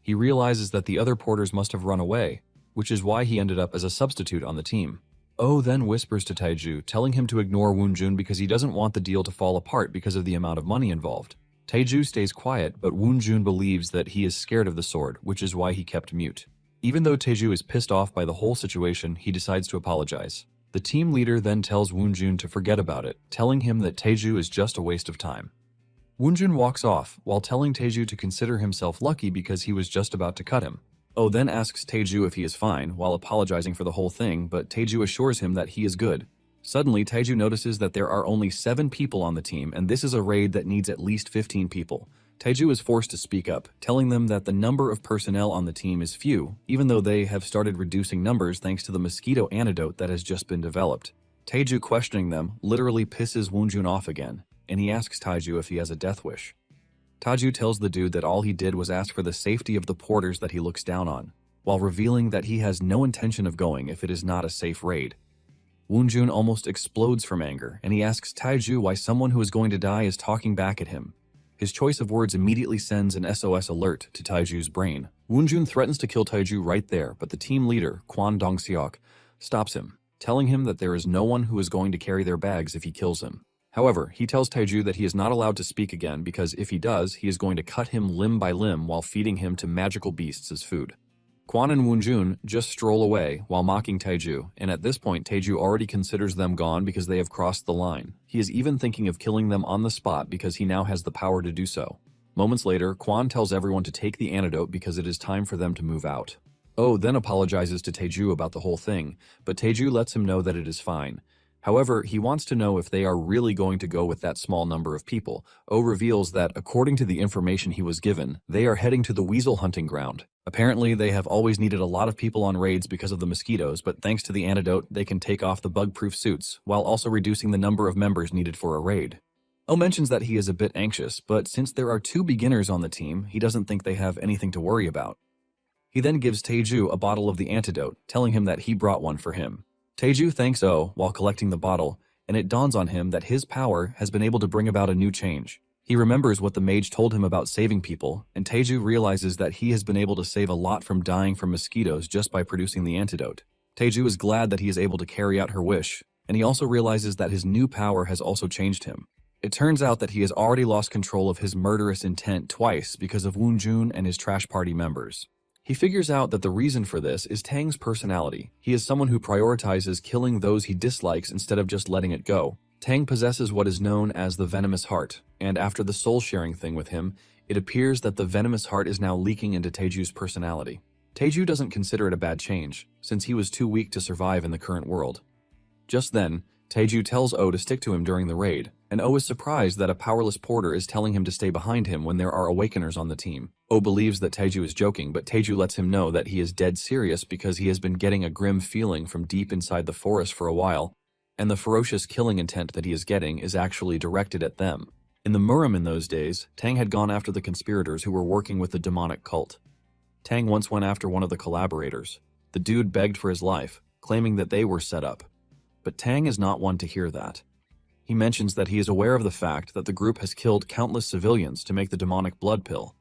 He realizes that the other porters must have run away, which is why he ended up as a substitute on the team. Oh then whispers to Taiju, telling him to ignore Wonjun because he doesn't want the deal to fall apart because of the amount of money involved. Taiju stays quiet, but Wonjun believes that he is scared of the sword, which is why he kept mute. Even though Taiju is pissed off by the whole situation, he decides to apologize. The team leader then tells Wonjun to forget about it, telling him that Taiju is just a waste of time. Wonjun walks off, while telling Taiju to consider himself lucky because he was just about to cut him. Oh then asks Taiju if he is fine, while apologizing for the whole thing, but Taiju assures him that he is good. Suddenly, Taiju notices that there are only 7 people on the team, and this is a raid that needs at least 15 people. Taiju is forced to speak up, telling them that the number of personnel on the team is few, even though they have started reducing numbers thanks to the mosquito antidote that has just been developed. Taiju questioning them literally pisses Wonjun off again, and he asks Taiju if he has a death wish. Taiju tells the dude that all he did was ask for the safety of the porters that he looks down on, while revealing that he has no intention of going if it is not a safe raid. Wonjun almost explodes from anger, and he asks Taiju why someone who is going to die is talking back at him. His choice of words immediately sends an SOS alert to Taiju's brain. Wonjun threatens to kill Taiju right there, but the team leader, Kwon Dong-seok, stops him, telling him that there is no one who is going to carry their bags if he kills him. However, he tells Taiju that he is not allowed to speak again because if he does, he is going to cut him limb by limb while feeding him to magical beasts as food. Kwon and Wonjun just stroll away while mocking Taiju, and at this point Taiju already considers them gone because they have crossed the line. He is even thinking of killing them on the spot because he now has the power to do so. Moments later, Kwon tells everyone to take the antidote because it is time for them to move out. Oh then apologizes to Taiju about the whole thing, but Taiju lets him know that it is fine. However, he wants to know if they are really going to go with that small number of people. Oh reveals that, according to the information he was given, they are heading to the weasel hunting ground. Apparently, they have always needed a lot of people on raids because of the mosquitoes, but thanks to the antidote, they can take off the bug-proof suits, while also reducing the number of members needed for a raid. Oh mentions that he is a bit anxious, but since there are 2 beginners on the team, he doesn't think they have anything to worry about. He then gives Taiju a bottle of the antidote, telling him that he brought one for him. Taiju thanks Oh while collecting the bottle, and it dawns on him that his power has been able to bring about a new change. He remembers what the mage told him about saving people, and Taiju realizes that he has been able to save a lot from dying from mosquitoes just by producing the antidote. Taiju is glad that he is able to carry out her wish, and he also realizes that his new power has also changed him. It turns out that he has already lost control of his murderous intent twice because of Wonjun and his trash party members. He figures out that the reason for this is Tang's personality. He is someone who prioritizes killing those he dislikes instead of just letting it go. Tang possesses what is known as the venomous heart, and after the soul-sharing thing with him, it appears that the venomous heart is now leaking into Taeju's personality. Taeju doesn't consider it a bad change, since he was too weak to survive in the current world. Just then, Taeju tells Oh to stick to him during the raid, and Oh is surprised that a powerless porter is telling him to stay behind him when there are awakeners on the team. Oh believes that Taeju is joking, but Taeju lets him know that he is dead serious because he has been getting a grim feeling from deep inside the forest for a while, and the ferocious killing intent that he is getting is actually directed at them. In the Murim in those days, Tang had gone after the conspirators who were working with the demonic cult. Tang once went after one of the collaborators. The dude begged for his life, claiming that they were set up. But Tang is not one to hear that. He mentions that he is aware of the fact that the group has killed countless civilians to make the demonic blood pill.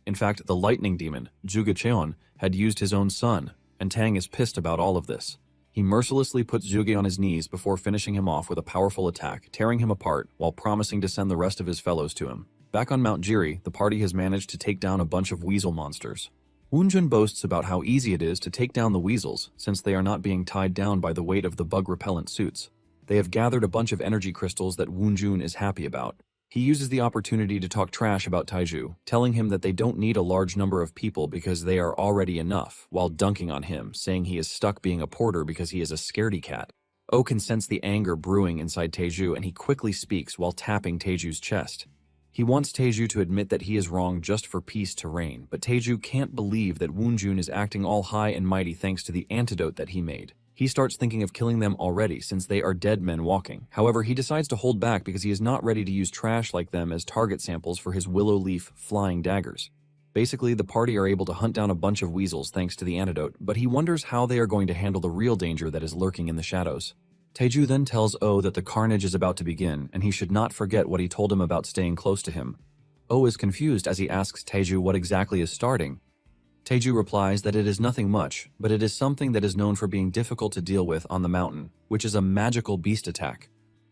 In fact, the lightning demon, Juga Cheon, had used his own son, and Tang is pissed about all of this. He mercilessly puts Juga on his knees before finishing him off with a powerful attack, tearing him apart while promising to send the rest of his fellows to him. Back on Mount Jiri, the party has managed to take down a bunch of weasel monsters. Woonjun boasts about how easy it is to take down the weasels since they are not being tied down by the weight of the bug-repellent suits. They have gathered a bunch of energy crystals that Woonjun is happy about. He uses the opportunity to talk trash about Taeju, telling him that they don't need a large number of people because they are already enough, while dunking on him, saying he is stuck being a porter because he is a scaredy cat. Oh can sense the anger brewing inside Taeju and he quickly speaks while tapping Taeju's chest. He wants Taeju to admit that he is wrong just for peace to reign, but Taeju can't believe that Woonjun is acting all high and mighty thanks to the antidote that he made. He starts thinking of killing them already since they are dead men walking. However, he decides to hold back because he is not ready to use trash like them as target samples for his willow leaf flying daggers. Basically, the party are able to hunt down a bunch of weasels thanks to the antidote, but he wonders how they are going to handle the real danger that is lurking in the shadows. Taeju then tells Oh that the carnage is about to begin, and he should not forget what he told him about staying close to him. Oh is confused as he asks Taeju what exactly is starting. Taeju replies that it is nothing much, but it is something that is known for being difficult to deal with on the mountain, which is a magical beast attack.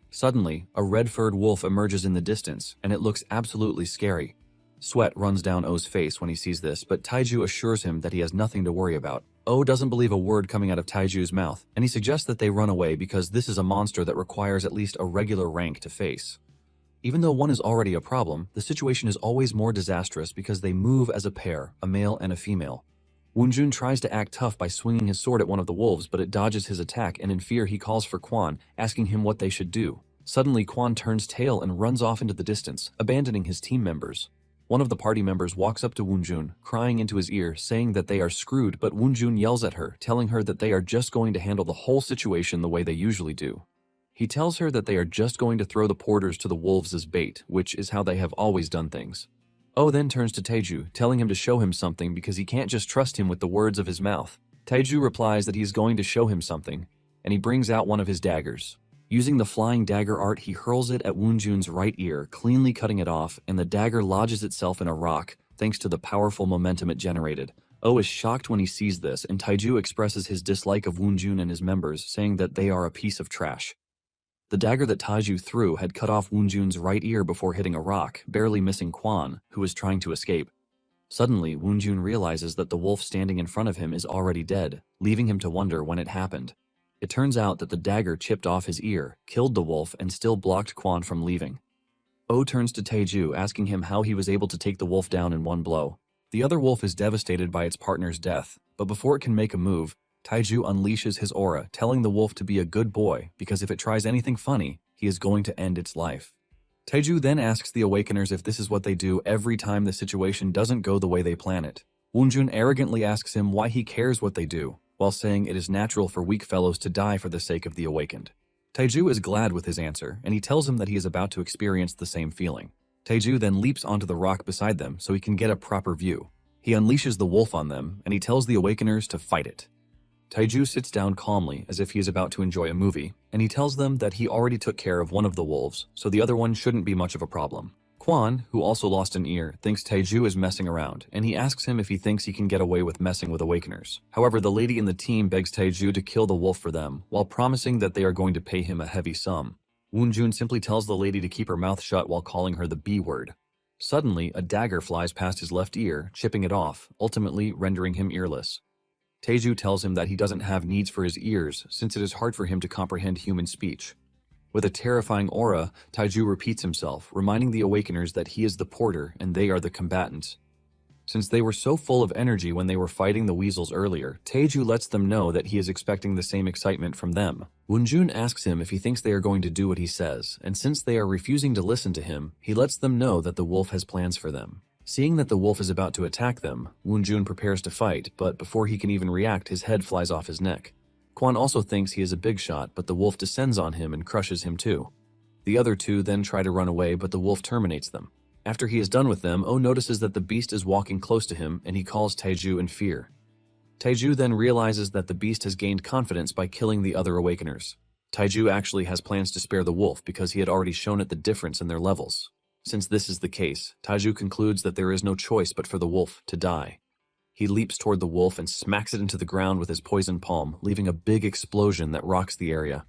Suddenly, a red-furred wolf emerges in the distance, and it looks absolutely scary. Sweat runs down Oh's face when he sees this, but Taeju assures him that he has nothing to worry about. Oh doesn't believe a word coming out of Taeju's mouth, and he suggests that they run away because this is a monster that requires at least a regular rank to face. Even though one is already a problem, the situation is always more disastrous because they move as a pair, a male and a female. Woonjun tries to act tough by swinging his sword at one of the wolves, but it dodges his attack, and in fear he calls for Quan, asking him what they should do. Suddenly, Quan turns tail and runs off into the distance, abandoning his team members. One of the party members walks up to Woonjun, crying into his ear, saying that they are screwed, but Woonjun yells at her, telling her that they are just going to handle the whole situation the way they usually do. He tells her that they are just going to throw the porters to the wolves as bait, which is how they have always done things. Oh then turns to Taeju, telling him to show him something because he can't just trust him with the words of his mouth. Taeju replies that he is going to show him something, and he brings out one of his daggers. Using the flying dagger art, he hurls it at Woonjun's right ear, cleanly cutting it off, and the dagger lodges itself in a rock, thanks to the powerful momentum it generated. Oh is shocked when he sees this, and Taeju expresses his dislike of Woonjun and his members, saying that they are a piece of trash. The dagger that Taeju threw had cut off Woonjun's right ear before hitting a rock, barely missing Quan, who was trying to escape. Suddenly, Woonjun realizes that the wolf standing in front of him is already dead, leaving him to wonder when it happened. It turns out that the dagger chipped off his ear, killed the wolf, and still blocked Quan from leaving. Oh turns to Taeju, asking him how he was able to take the wolf down in one blow. The other wolf is devastated by its partner's death, but before it can make a move, Taeju unleashes his aura, telling the wolf to be a good boy because if it tries anything funny, he is going to end its life. Taeju then asks the Awakeners if this is what they do every time the situation doesn't go the way they plan it. Woonjun arrogantly asks him why he cares what they do, while saying it is natural for weak fellows to die for the sake of the awakened. Taeju is glad with his answer, and he tells him that he is about to experience the same feeling. Taeju then leaps onto the rock beside them so he can get a proper view. He unleashes the wolf on them, and he tells the Awakeners to fight it. Taeju sits down calmly as if he is about to enjoy a movie, and he tells them that he already took care of one of the wolves, so the other one shouldn't be much of a problem. Quan, who also lost an ear, thinks Taeju is messing around, and he asks him if he thinks he can get away with messing with Awakeners. However, the lady in the team begs Taeju to kill the wolf for them, while promising that they are going to pay him a heavy sum. Woonjun simply tells the lady to keep her mouth shut while calling her the B word. Suddenly, a dagger flies past his left ear, chipping it off, ultimately rendering him earless. Taeju tells him that he doesn't have needs for his ears, since it is hard for him to comprehend human speech. With a terrifying aura, Taiju repeats himself, reminding the Awakeners that he is the porter and they are the combatants. Since they were so full of energy when they were fighting the weasels earlier, Taiju lets them know that he is expecting the same excitement from them. Woonjun asks him if he thinks they are going to do what he says, and since they are refusing to listen to him, he lets them know that the wolf has plans for them. Seeing that the wolf is about to attack them, Woonjun prepares to fight, but before he can even react, his head flies off his neck. Kwon also thinks he is a big shot, but the wolf descends on him and crushes him too. The other two then try to run away, but the wolf terminates them. After he is done with them, Oh notices that the beast is walking close to him and he calls Taiju in fear. Taiju then realizes that the beast has gained confidence by killing the other Awakeners. Taiju actually has plans to spare the wolf because he had already shown it the difference in their levels. Since this is the case, Taiju concludes that there is no choice but for the wolf to die. He leaps toward the wolf and smacks it into the ground with his poison palm, leaving a big explosion that rocks the area.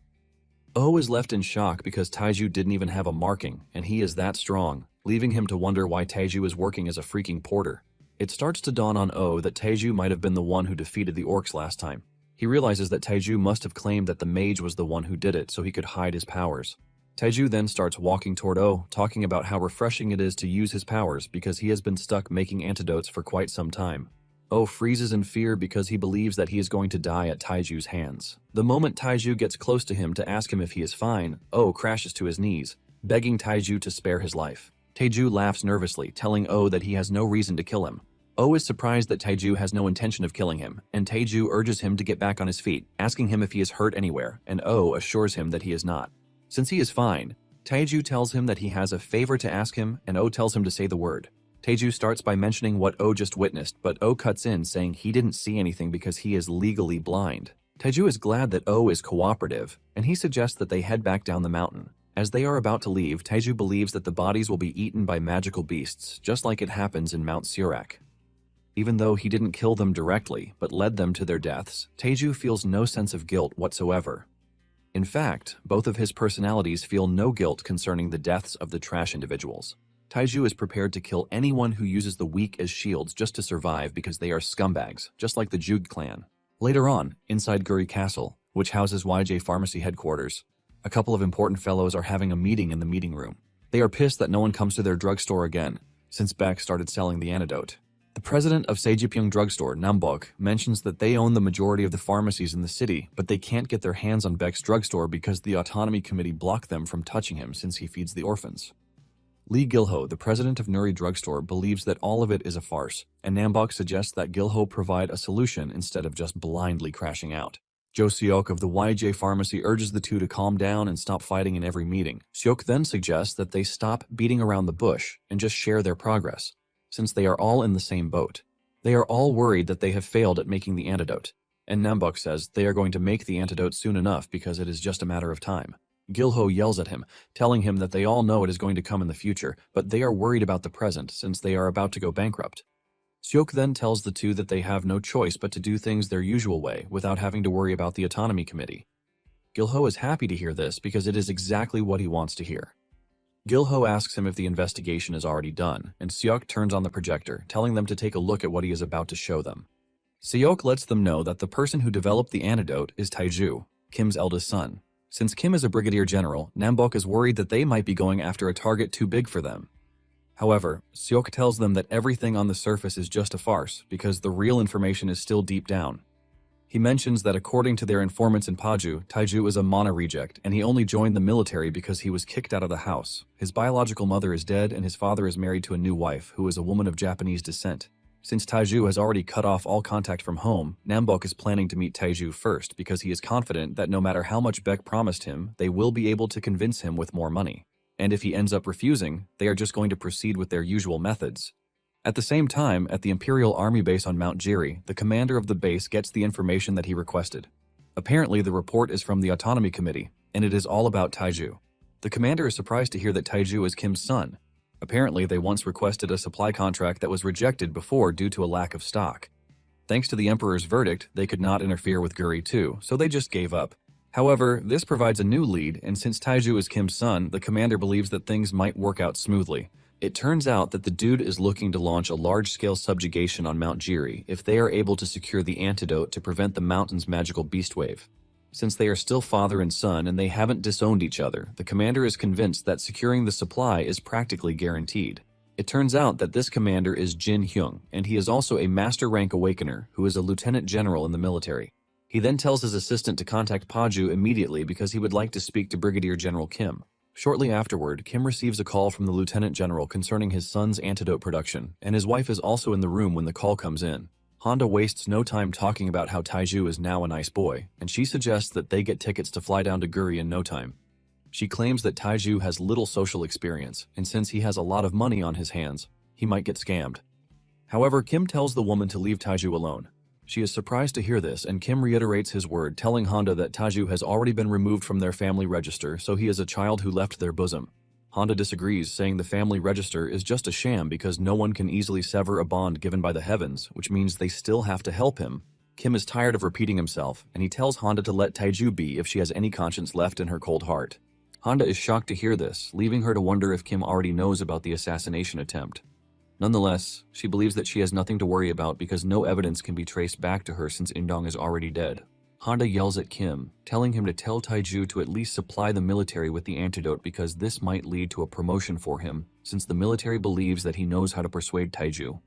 Oh is left in shock because Taiju didn't even have a marking, and he is that strong, leaving him to wonder why Taiju is working as a freaking porter. It starts to dawn on Oh that Taiju might have been the one who defeated the orcs last time. He realizes that Taiju must have claimed that the mage was the one who did it so he could hide his powers. Taiju then starts walking toward Oh, talking about how refreshing it is to use his powers because he has been stuck making antidotes for quite some time. Oh freezes in fear because he believes that he is going to die at Taiju's hands. The moment Taiju gets close to him to ask him if he is fine, Oh crashes to his knees, begging Taiju to spare his life. Taiju laughs nervously, telling Oh that he has no reason to kill him. Oh is surprised that Taiju has no intention of killing him, and Taiju urges him to get back on his feet, asking him if he is hurt anywhere, and Oh assures him that he is not. Since he is fine, Taiju tells him that he has a favor to ask him, and Oh tells him to say the word. Taiju starts by mentioning what Oh just witnessed, but Oh cuts in saying he didn't see anything because he is legally blind. Taiju is glad that Oh is cooperative, and he suggests that they head back down the mountain. As they are about to leave, Taiju believes that the bodies will be eaten by magical beasts, just like it happens in Mount Sirak. Even though he didn't kill them directly, but led them to their deaths, Taiju feels no sense of guilt whatsoever. In fact, both of his personalities feel no guilt concerning the deaths of the trash individuals. Taiju is prepared to kill anyone who uses the weak as shields just to survive because they are scumbags, just like the Jug clan. Later on, inside Guri Castle, which houses YJ Pharmacy headquarters, a couple of important fellows are having a meeting in the meeting room. They are pissed that no one comes to their drugstore again, since Beck started selling the antidote. The president of Sejipyeong drugstore, Nambok, mentions that they own the majority of the pharmacies in the city, but they can't get their hands on Beck's drugstore because the autonomy committee blocked them from touching him since he feeds the orphans. Lee Gilho, the president of Nuri Drugstore, believes that all of it is a farce, and Nambok suggests that Gilho provide a solution instead of just blindly crashing out. Jo Seok of the YJ Pharmacy urges the two to calm down and stop fighting in every meeting. Seok then suggests that they stop beating around the bush and just share their progress, since they are all in the same boat. They are all worried that they have failed at making the antidote, and Nambok says they are going to make the antidote soon enough because it is just a matter of time. Gilho yells at him, telling him that they all know it is going to come in the future, but they are worried about the present since they are about to go bankrupt. Seok then tells the two that they have no choice but to do things their usual way without having to worry about the autonomy committee. Gilho is happy to hear this because it is exactly what he wants to hear. Gilho asks him if the investigation is already done, and Seok turns on the projector, telling them to take a look at what he is about to show them. Seok lets them know that the person who developed the antidote is Taiju, Kim's eldest son. Since Kim is a brigadier general, Nambok is worried that they might be going after a target too big for them. However, Seok tells them that everything on the surface is just a farce because the real information is still deep down. He mentions that according to their informants in Paju, Taiju is a Mana reject and he only joined the military because he was kicked out of the house. His biological mother is dead and his father is married to a new wife who is a woman of Japanese descent. Since Taiju has already cut off all contact from home, Nambok is planning to meet Taiju first because he is confident that no matter how much Beck promised him, they will be able to convince him with more money. And if he ends up refusing, they are just going to proceed with their usual methods. At the same time, at the Imperial Army base on Mount Jiri, the commander of the base gets the information that he requested. Apparently, the report is from the Autonomy Committee, and it is all about Taiju. The commander is surprised to hear that Taiju is Kim's son. Apparently, they once requested a supply contract that was rejected before due to a lack of stock. Thanks to the Emperor's verdict, they could not interfere with Guri too, so they just gave up. However, this provides a new lead, and since Taiju is Kim's son, the commander believes that things might work out smoothly. It turns out that the dude is looking to launch a large-scale subjugation on Mount Jiri if they are able to secure the antidote to prevent the mountain's magical beast wave. Since they are still father and son and they haven't disowned each other, the commander is convinced that securing the supply is practically guaranteed. It turns out that this commander is Jin Hyung, and he is also a master rank awakener who is a lieutenant general in the military. He then tells his assistant to contact Paju immediately because he would like to speak to Brigadier General Kim. Shortly afterward, Kim receives a call from the lieutenant general concerning his son's antidote production, and his wife is also in the room when the call comes in. Honda wastes no time talking about how Taiju is now a nice boy, and she suggests that they get tickets to fly down to Guri in no time. She claims that Taiju has little social experience, and since he has a lot of money on his hands, he might get scammed. However, Kim tells the woman to leave Taiju alone. She is surprised to hear this, and Kim reiterates his word, telling Honda that Taiju has already been removed from their family register, so he is a child who left their bosom. Honda disagrees, saying the family register is just a sham because no one can easily sever a bond given by the heavens, which means they still have to help him. Kim is tired of repeating himself, and he tells Honda to let Taiju be if she has any conscience left in her cold heart. Honda is shocked to hear this, leaving her to wonder if Kim already knows about the assassination attempt. Nonetheless, she believes that she has nothing to worry about because no evidence can be traced back to her since Indong is already dead. Honda yells at Kim, telling him to tell Taiju to at least supply the military with the antidote because this might lead to a promotion for him, since the military believes that he knows how to persuade Taiju.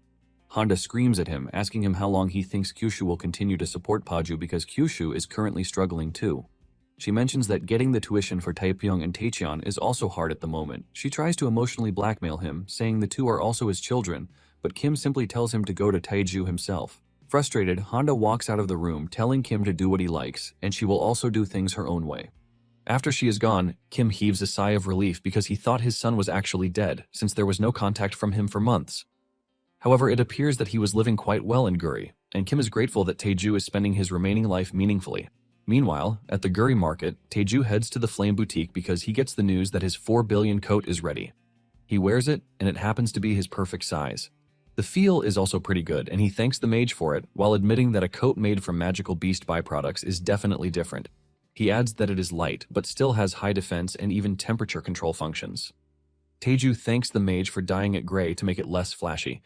Honda screams at him, asking him how long he thinks Kyushu will continue to support Paju because Kyushu is currently struggling too. She mentions that getting the tuition for Taepyeong and Taecheon is also hard at the moment. She tries to emotionally blackmail him, saying the two are also his children, but Kim simply tells him to go to Taiju himself. Frustrated, Honda walks out of the room, telling Kim to do what he likes, and she will also do things her own way. After she is gone, Kim heaves a sigh of relief because he thought his son was actually dead, since there was no contact from him for months. However, it appears that he was living quite well in Guri, and Kim is grateful that Taeju is spending his remaining life meaningfully. Meanwhile, at the Guri market, Taeju heads to the Flame Boutique because he gets the news that his 4 billion coat is ready. He wears it, and it happens to be his perfect size. The feel is also pretty good, and he thanks the mage for it, while admitting that a coat made from magical beast byproducts is definitely different. He adds that it is light, but still has high defense and even temperature control functions. Taeju thanks the mage for dyeing it gray to make it less flashy.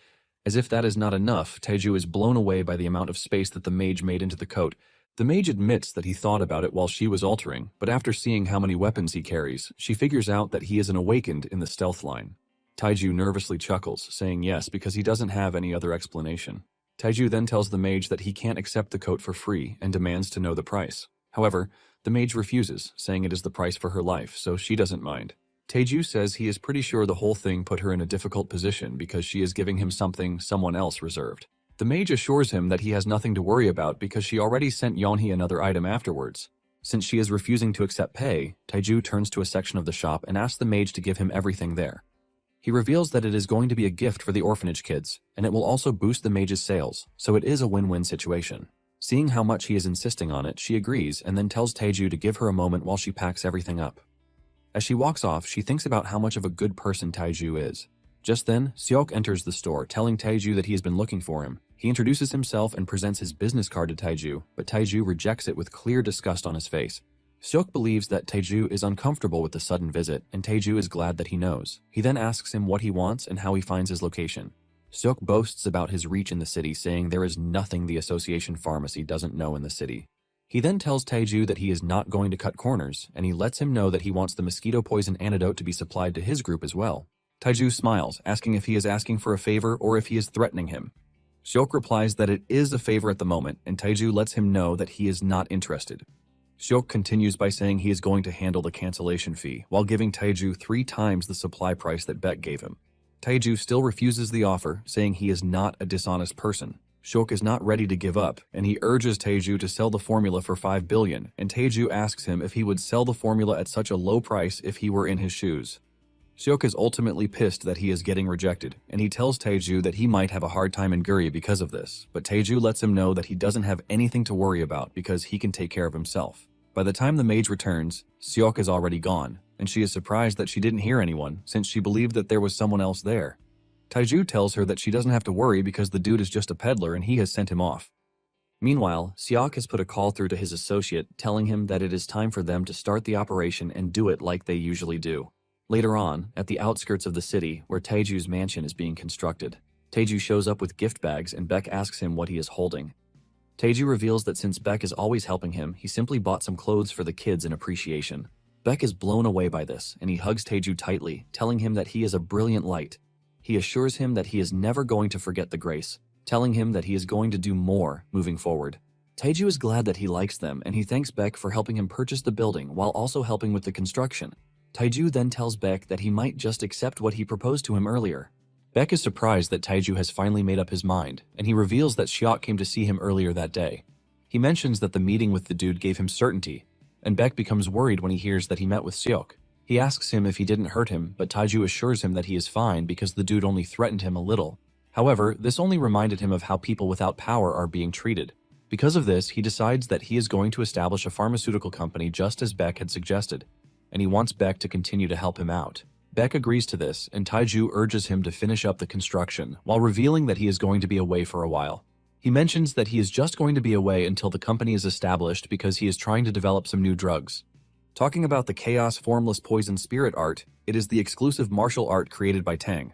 As if that is not enough, Taeju is blown away by the amount of space that the mage made into the coat. The mage admits that he thought about it while she was altering, but after seeing how many weapons he carries, she figures out that he is an awakened in the stealth line. Taeju nervously chuckles, saying yes because he doesn't have any other explanation. Taeju then tells the mage that he can't accept the coat for free and demands to know the price. However, the mage refuses, saying it is the price for her life, so she doesn't mind. Taeju says he is pretty sure the whole thing put her in a difficult position because she is giving him something someone else reserved. The mage assures him that he has nothing to worry about because she already sent Yeonhee another item afterwards. Since she is refusing to accept pay, Taeju turns to a section of the shop and asks the mage to give him everything there. He reveals that it is going to be a gift for the orphanage kids, and it will also boost the mage's sales, so it is a win-win situation. Seeing how much he is insisting on it, she agrees and then tells Taeju to give her a moment while she packs everything up. As she walks off, she thinks about how much of a good person Taeju is. Just then, Seok enters the store, telling Taeju that he has been looking for him. He introduces himself and presents his business card to Taeju, but Taeju rejects it with clear disgust on his face. Seok believes that Taeju is uncomfortable with the sudden visit, and Taeju is glad that he knows. He then asks him what he wants and how he finds his location. Seok boasts about his reach in the city, saying there is nothing the association pharmacy doesn't know in the city. He then tells Taeju that he is not going to cut corners, and he lets him know that he wants the mosquito poison antidote to be supplied to his group as well. Taeju smiles, asking if he is asking for a favor or if he is threatening him. Seok replies that it is a favor at the moment, and Taeju lets him know that he is not interested. Seok continues by saying he is going to handle the cancellation fee, while giving Taeju 3 times the supply price that Beck gave him. Taeju still refuses the offer, saying he is not a dishonest person. Seok is not ready to give up, and he urges Taeju to sell the formula for 5 billion, and Taeju asks him if he would sell the formula at such a low price if he were in his shoes. Seok is ultimately pissed that he is getting rejected, and he tells Taeju that he might have a hard time in Guri because of this, but Taeju lets him know that he doesn't have anything to worry about because he can take care of himself. By the time the mage returns, Seok is already gone, and she is surprised that she didn't hear anyone since she believed that there was someone else there. Taeju tells her that she doesn't have to worry because the dude is just a peddler and he has sent him off. Meanwhile, Seok has put a call through to his associate telling him that it is time for them to start the operation and do it like they usually do. Later on, at the outskirts of the city, where Taeju's mansion is being constructed, Taeju shows up with gift bags and Beck asks him what he is holding. Taeju reveals that since Beck is always helping him, he simply bought some clothes for the kids in appreciation. Beck is blown away by this, and he hugs Taeju tightly, telling him that he is a brilliant light. He assures him that he is never going to forget the grace, telling him that he is going to do more moving forward. Taeju is glad that he likes them, and he thanks Beck for helping him purchase the building while also helping with the construction. Taeju then tells Beck that he might just accept what he proposed to him earlier. Beck is surprised that Taeju has finally made up his mind, and he reveals that Seok came to see him earlier that day. He mentions that the meeting with the dude gave him certainty, and Beck becomes worried when he hears that he met with Seok. He asks him if he didn't hurt him, but Taeju assures him that he is fine because the dude only threatened him a little. However, this only reminded him of how people without power are being treated. Because of this, he decides that he is going to establish a pharmaceutical company just as Beck had suggested, and he wants Beck to continue to help him out. Beck agrees to this, and Taeju urges him to finish up the construction, while revealing that he is going to be away for a while. He mentions that he is just going to be away until the company is established because he is trying to develop some new drugs. Talking about the Chaos Formless Poison Spirit art, it is the exclusive martial art created by Tang.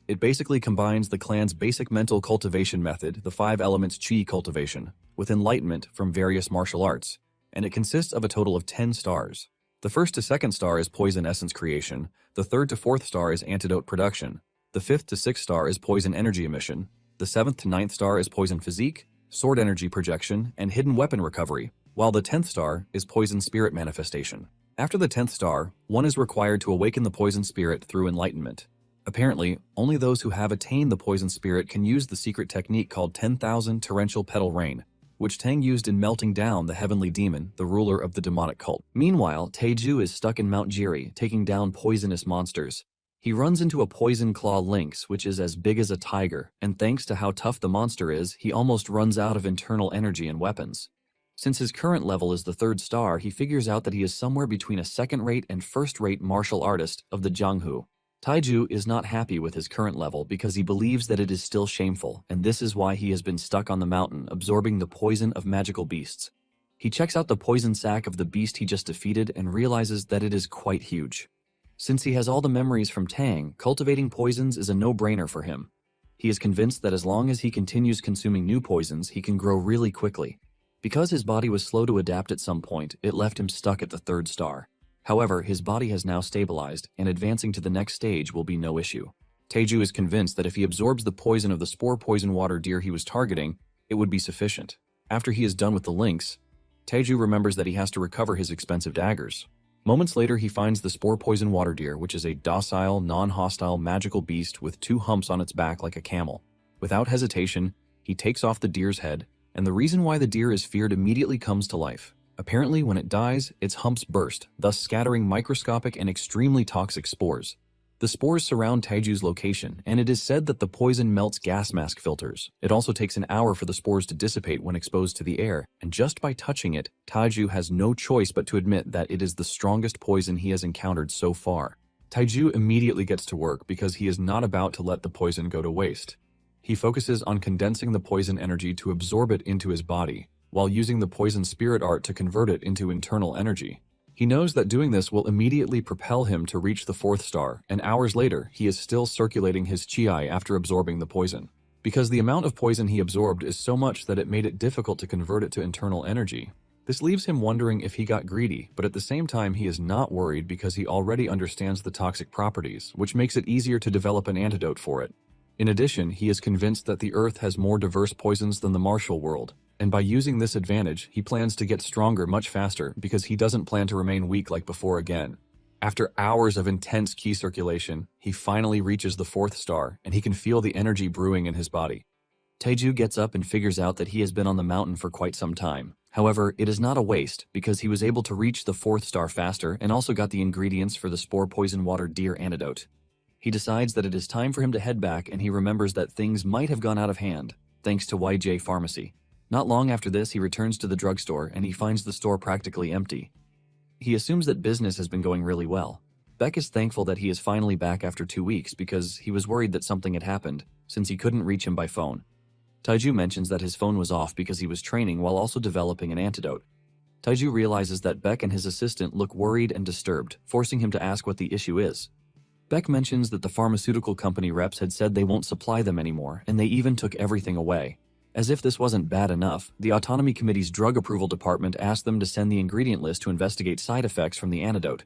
It basically combines the clan's basic mental cultivation method, the 5 elements Qi cultivation, with enlightenment from various martial arts, and it consists of a total of 10 stars. The 1st to 2nd star is poison essence creation, the 3rd to 4th star is antidote production, the 5th to 6th star is poison energy emission, the 7th to 9th star is poison physique, sword energy projection, and hidden weapon recovery, while the 10th star is poison spirit manifestation. After the 10th star, one is required to awaken the poison spirit through enlightenment. Apparently, only those who have attained the poison spirit can use the secret technique called 10,000 torrential petal rain, which Tang used in melting down the heavenly demon, the ruler of the demonic cult. Meanwhile, Taeju is stuck in Mount Jiri, taking down poisonous monsters. He runs into a poison claw lynx, which is as big as a tiger, and thanks to how tough the monster is, he almost runs out of internal energy and weapons. Since his current level is the 3rd star, he figures out that he is somewhere between a 2nd-rate and 1st-rate martial artist of the Jianghu. Taeju is not happy with his current level because he believes that it is still shameful, and this is why he has been stuck on the mountain, absorbing the poison of magical beasts. He checks out the poison sac of the beast he just defeated and realizes that it is quite huge. Since he has all the memories from Tang, cultivating poisons is a no-brainer for him. He is convinced that as long as he continues consuming new poisons, he can grow really quickly. Because his body was slow to adapt at some point, it left him stuck at the 3rd star. However, his body has now stabilized, and advancing to the next stage will be no issue. Taeju is convinced that if he absorbs the poison of the spore poison water deer he was targeting, it would be sufficient. After he is done with the lynx, Taeju remembers that he has to recover his expensive daggers. Moments later, he finds the spore poison water deer, which is a docile, non-hostile magical beast with 2 humps on its back like a camel. Without hesitation, he takes off the deer's head, and the reason why the deer is feared immediately comes to life. Apparently, when it dies, its humps burst, thus scattering microscopic and extremely toxic spores. The spores surround Taeju's location, and it is said that the poison melts gas mask filters. It also takes an hour for the spores to dissipate when exposed to the air, and just by touching it, Taeju has no choice but to admit that it is the strongest poison he has encountered so far. Taeju immediately gets to work because he is not about to let the poison go to waste. He focuses on condensing the poison energy to absorb it into his body, while using the poison spirit art to convert it into internal energy. He knows that doing this will immediately propel him to reach the 4th star, and hours later, he is still circulating his chi after absorbing the poison. Because the amount of poison he absorbed is so much that it made it difficult to convert it to internal energy. This leaves him wondering if he got greedy, but at the same time he is not worried because he already understands the toxic properties, which makes it easier to develop an antidote for it. In addition, he is convinced that the Earth has more diverse poisons than the martial world, and by using this advantage, he plans to get stronger much faster because he doesn't plan to remain weak like before again. After hours of intense ki circulation, he finally reaches the 4th star, and he can feel the energy brewing in his body. Taeju gets up and figures out that he has been on the mountain for quite some time. However, it is not a waste because he was able to reach the 4th star faster and also got the ingredients for the spore poison water deer antidote. He decides that it is time for him to head back, and he remembers that things might have gone out of hand, thanks to YJ Pharmacy. Not long after this, he returns to the drugstore and he finds the store practically empty. He assumes that business has been going really well. Beck is thankful that he is finally back after 2 weeks because he was worried that something had happened, since he couldn't reach him by phone. Taeju mentions that his phone was off because he was training while also developing an antidote. Taeju realizes that Beck and his assistant look worried and disturbed, forcing him to ask what the issue is. Beck mentions that the pharmaceutical company reps had said they won't supply them anymore, and they even took everything away. As if this wasn't bad enough, the Autonomy Committee's drug approval department asked them to send the ingredient list to investigate side effects from the antidote.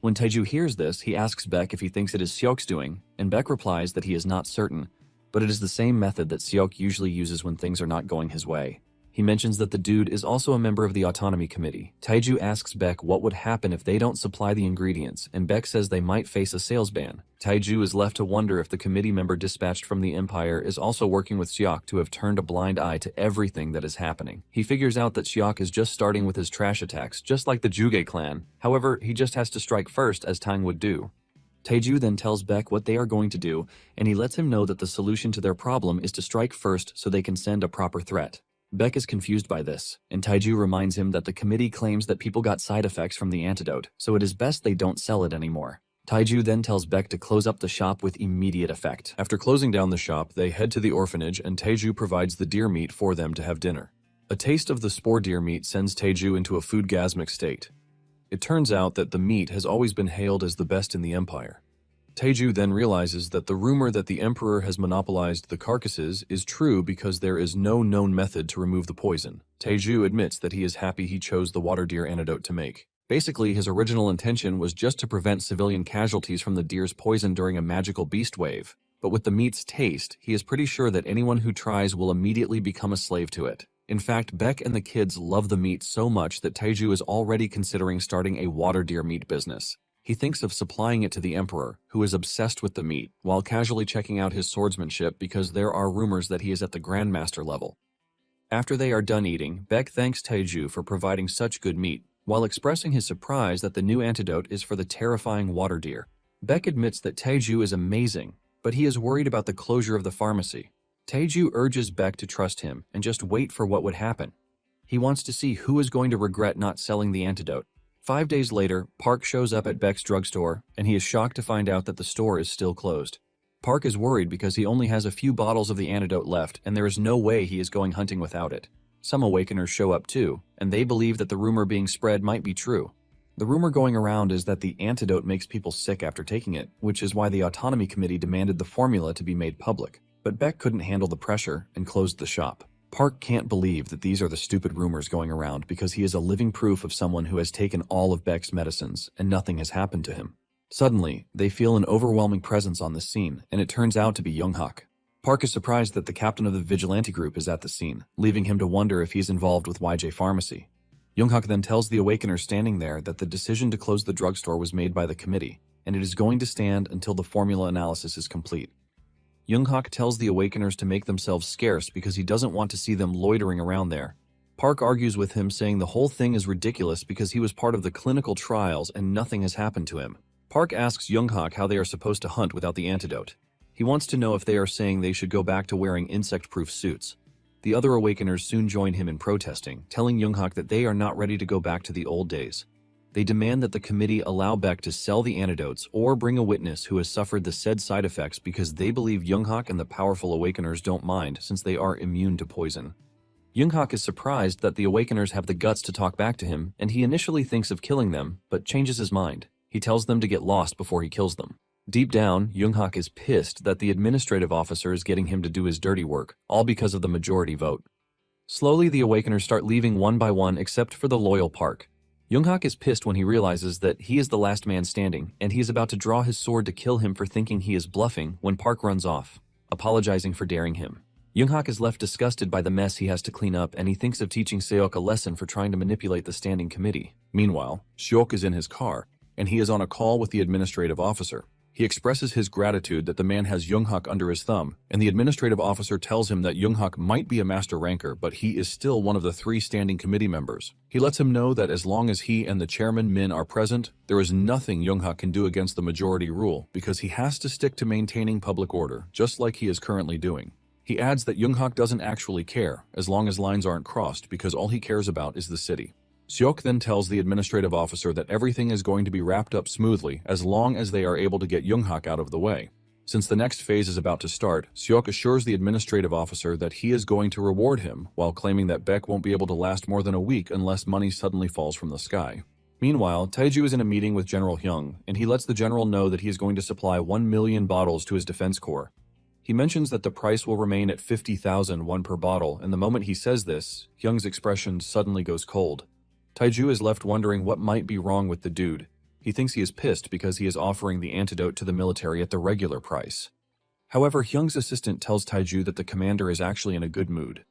When Taiju hears this, he asks Beck if he thinks it is Seok's doing, and Beck replies that he is not certain, but it is the same method that Seok usually uses when things are not going his way. He mentions that the dude is also a member of the Autonomy Committee. Taiju asks Beck what would happen if they don't supply the ingredients, and Beck says they might face a sales ban. Taiju is left to wonder if the committee member dispatched from the Empire is also working with Seok to have turned a blind eye to everything that is happening. He figures out that Seok is just starting with his trash attacks, just like the Juge clan. However, he just has to strike first, as Tang would do. Taiju then tells Beck what they are going to do, and he lets him know that the solution to their problem is to strike first so they can send a proper threat. Beck is confused by this, and Taiju reminds him that the committee claims that people got side effects from the antidote, so it is best they don't sell it anymore. Taiju then tells Beck to close up the shop with immediate effect. After closing down the shop, they head to the orphanage and Taiju provides the deer meat for them to have dinner. A taste of the spore deer meat sends Taiju into a foodgasmic state. It turns out that the meat has always been hailed as the best in the Empire. Taiju then realizes that the rumor that the Emperor has monopolized the carcasses is true because there is no known method to remove the poison. Taiju admits that he is happy he chose the water deer antidote to make. Basically, his original intention was just to prevent civilian casualties from the deer's poison during a magical beast wave. But with the meat's taste, he is pretty sure that anyone who tries will immediately become a slave to it. In fact, Beck and the kids love the meat so much that Taiju is already considering starting a water deer meat business. He thinks of supplying it to the Emperor, who is obsessed with the meat, while casually checking out his swordsmanship because there are rumors that he is at the Grandmaster level. After they are done eating, Beck thanks Taiju for providing such good meat, while expressing his surprise that the new antidote is for the terrifying water deer. Beck admits that Taiju is amazing, but he is worried about the closure of the pharmacy. Taiju urges Beck to trust him and just wait for what would happen. He wants to see who is going to regret not selling the antidote. 5 days later, Park shows up at Beck's drugstore, and he is shocked to find out that the store is still closed. Park is worried because he only has a few bottles of the antidote left, and there is no way he is going hunting without it. Some Awakeners show up too, and they believe that the rumor being spread might be true. The rumor going around is that the antidote makes people sick after taking it, which is why the Autonomy Committee demanded the formula to be made public. But Beck couldn't handle the pressure and closed the shop. Park can't believe that these are the stupid rumors going around because he is a living proof of someone who has taken all of Beck's medicines and nothing has happened to him. Suddenly, they feel an overwhelming presence on the scene, and it turns out to be Yoonghak. Park is surprised that the captain of the vigilante group is at the scene, leaving him to wonder if he's involved with YJ Pharmacy. Yoonghak then tells the Awakener standing there that the decision to close the drugstore was made by the committee, and it is going to stand until the formula analysis is complete. Yoonghak tells the Awakeners to make themselves scarce because he doesn't want to see them loitering around there. Park argues with him, saying the whole thing is ridiculous because he was part of the clinical trials and nothing has happened to him. Park asks Yoonghak how they are supposed to hunt without the antidote. He wants to know if they are saying they should go back to wearing insect-proof suits. The other Awakeners soon join him in protesting, telling Yoonghak that they are not ready to go back to the old days. They demand that the committee allow Beck to sell the antidotes or bring a witness who has suffered the said side effects because they believe Yoonghak and the powerful Awakeners don't mind since they are immune to poison. Yoonghak is surprised that the Awakeners have the guts to talk back to him, and he initially thinks of killing them, but changes his mind. He tells them to get lost before he kills them. Deep down, Yoonghak is pissed that the administrative officer is getting him to do his dirty work, all because of the majority vote. Slowly, the Awakeners start leaving one by one except for the loyal Park. Yoonghak is pissed when he realizes that he is the last man standing, and he is about to draw his sword to kill him for thinking he is bluffing when Park runs off, apologizing for daring him. Yoonghak is left disgusted by the mess he has to clean up, and he thinks of teaching Seok a lesson for trying to manipulate the standing committee. Meanwhile, Seok is in his car, and he is on a call with the administrative officer. He expresses his gratitude that the man has Yoonghak under his thumb, and the administrative officer tells him that Yoonghak might be a master ranker, but he is still one of the 3 standing committee members. He lets him know that as long as he and the chairman Min are present, there is nothing Yoonghak can do against the majority rule, because he has to stick to maintaining public order, just like he is currently doing. He adds that Yoonghak doesn't actually care, as long as lines aren't crossed, because all he cares about is the city. Seok then tells the administrative officer that everything is going to be wrapped up smoothly as long as they are able to get Yoonghak out of the way. Since the next phase is about to start, Seok assures the administrative officer that he is going to reward him, while claiming that Beck won't be able to last more than a week unless money suddenly falls from the sky. Meanwhile, Taiju is in a meeting with General Hyung, and he lets the general know that he is going to supply 1 million bottles to his defense corps. He mentions that the price will remain at 50,000 won per bottle, and the moment he says this, Hyung's expression suddenly goes cold. Taiju is left wondering what might be wrong with the dude. He thinks he is pissed because he is offering the antidote to the military at the regular price. However, Hyung's assistant tells Taiju that the commander is actually in a good mood.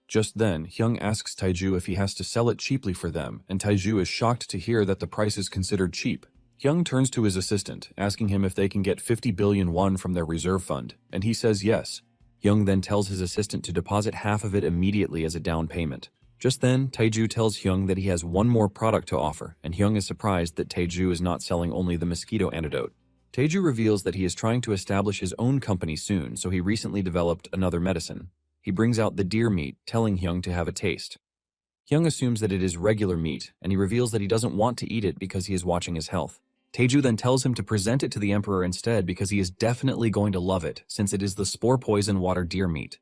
Just then, Hyung asks Taiju if he has to sell it cheaply for them, and Taiju is shocked to hear that the price is considered cheap. Hyung turns to his assistant, asking him if they can get 50 billion won from their reserve fund, and he says yes. Hyung then tells his assistant to deposit half of it immediately as a down payment. Just then, Taiju tells Hyung that he has one more product to offer, and Hyung is surprised that Taiju is not selling only the mosquito antidote. Taiju reveals that he is trying to establish his own company soon, so he recently developed another medicine. He brings out the deer meat, telling Hyung to have a taste. Hyung assumes that it is regular meat, and he reveals that he doesn't want to eat it because he is watching his health. Taiju then tells him to present it to the emperor instead because he is definitely going to love it, since it is the spore poison water deer meat.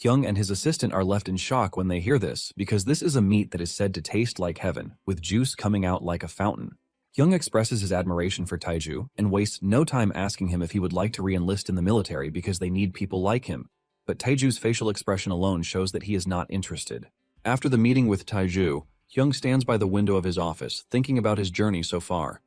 Hyung and his assistant are left in shock when they hear this, because this is a meat that is said to taste like heaven, with juice coming out like a fountain. Hyung expresses his admiration for Taiju and wastes no time asking him if he would like to re-enlist in the military because they need people like him. But Taiju's facial expression alone shows that he is not interested. After the meeting with Taiju, Hyung stands by the window of his office, thinking about his journey so far.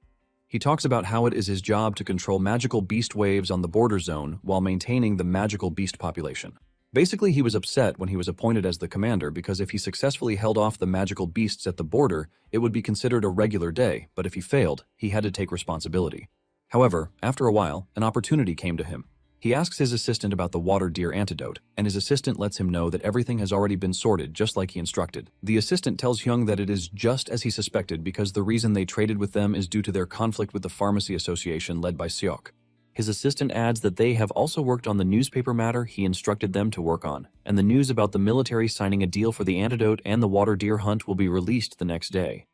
He talks about how it is his job to control magical beast waves on the border zone while maintaining the magical beast population. Basically, he was upset when he was appointed as the commander because if he successfully held off the magical beasts at the border, it would be considered a regular day, but if he failed, he had to take responsibility. However, after a while, an opportunity came to him. He asks his assistant about the water deer antidote, and his assistant lets him know that everything has already been sorted just like he instructed. The assistant tells Hyung that it is just as he suspected because the reason they traded with them is due to their conflict with the pharmacy association led by Seok. His assistant adds that they have also worked on the newspaper matter he instructed them to work on, and the news about the military signing a deal for the antidote and the water deer hunt will be released the next day.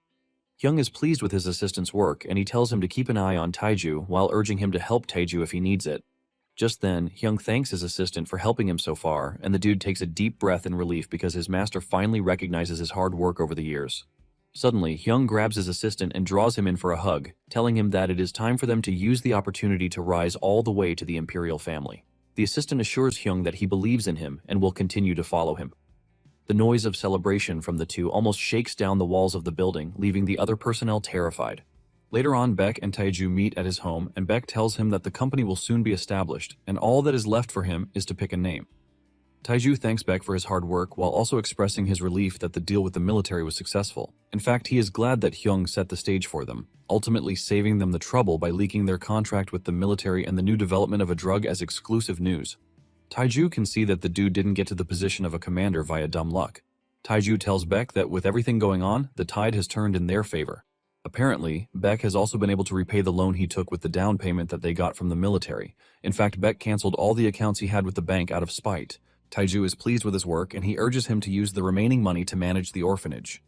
Hyung is pleased with his assistant's work, and he tells him to keep an eye on Taiju while urging him to help Taiju if he needs it. Just then, Hyung thanks his assistant for helping him so far, and the dude takes a deep breath in relief because his master finally recognizes his hard work over the years. Suddenly, Hyung grabs his assistant and draws him in for a hug, telling him that it is time for them to use the opportunity to rise all the way to the imperial family. The assistant assures Hyung that he believes in him and will continue to follow him. The noise of celebration from the two almost shakes down the walls of the building, leaving the other personnel terrified. Later on, Baek and Taiju meet at his home, and Baek tells him that the company will soon be established, and all that is left for him is to pick a name. Taiju thanks Baek for his hard work while also expressing his relief that the deal with the military was successful. In fact, he is glad that Hyung set the stage for them, ultimately saving them the trouble by leaking their contract with the military and the new development of a drug as exclusive news. Taiju can see that the dude didn't get to the position of a commander via dumb luck. Taiju tells Baek that with everything going on, the tide has turned in their favor. Apparently, Baek has also been able to repay the loan he took with the down payment that they got from the military. In fact, Baek canceled all the accounts he had with the bank out of spite. Taiju is pleased with his work, and he urges him to use the remaining money to manage the orphanage.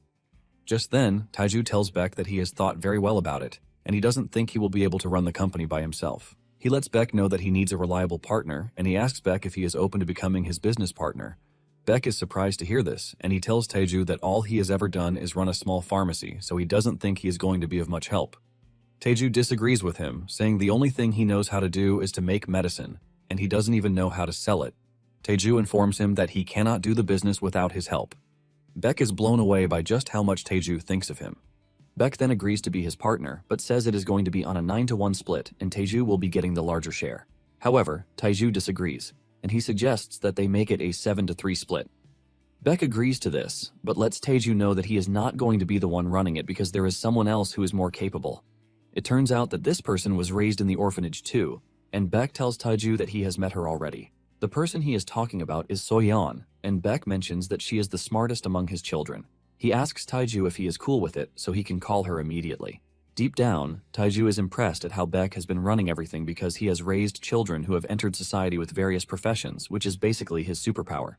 Just then, Taiju tells Baek that he has thought very well about it, and he doesn't think he will be able to run the company by himself. He lets Baek know that he needs a reliable partner, and he asks Baek if he is open to becoming his business partner. Baek is surprised to hear this, and he tells Taiju that all he has ever done is run a small pharmacy, so he doesn't think he is going to be of much help. Taiju disagrees with him, saying the only thing he knows how to do is to make medicine, and he doesn't even know how to sell it. Taiju informs him that he cannot do the business without his help. Baek is blown away by just how much Taiju thinks of him. Baek then agrees to be his partner, but says it is going to be on a 9-to-1 split, and Taiju will be getting the larger share. However, Taiju disagrees, and he suggests that they make it a 7-to-3 split. Baek agrees to this, but lets Taiju know that he is not going to be the one running it because there is someone else who is more capable. It turns out that this person was raised in the orphanage too, and Baek tells Taiju that he has met her already. The person he is talking about is Soyeon, and Baek mentions that she is the smartest among his children. He asks Taiju if he is cool with it so he can call her immediately. Deep down, Taiju is impressed at how Baek has been running everything because he has raised children who have entered society with various professions, which is basically his superpower.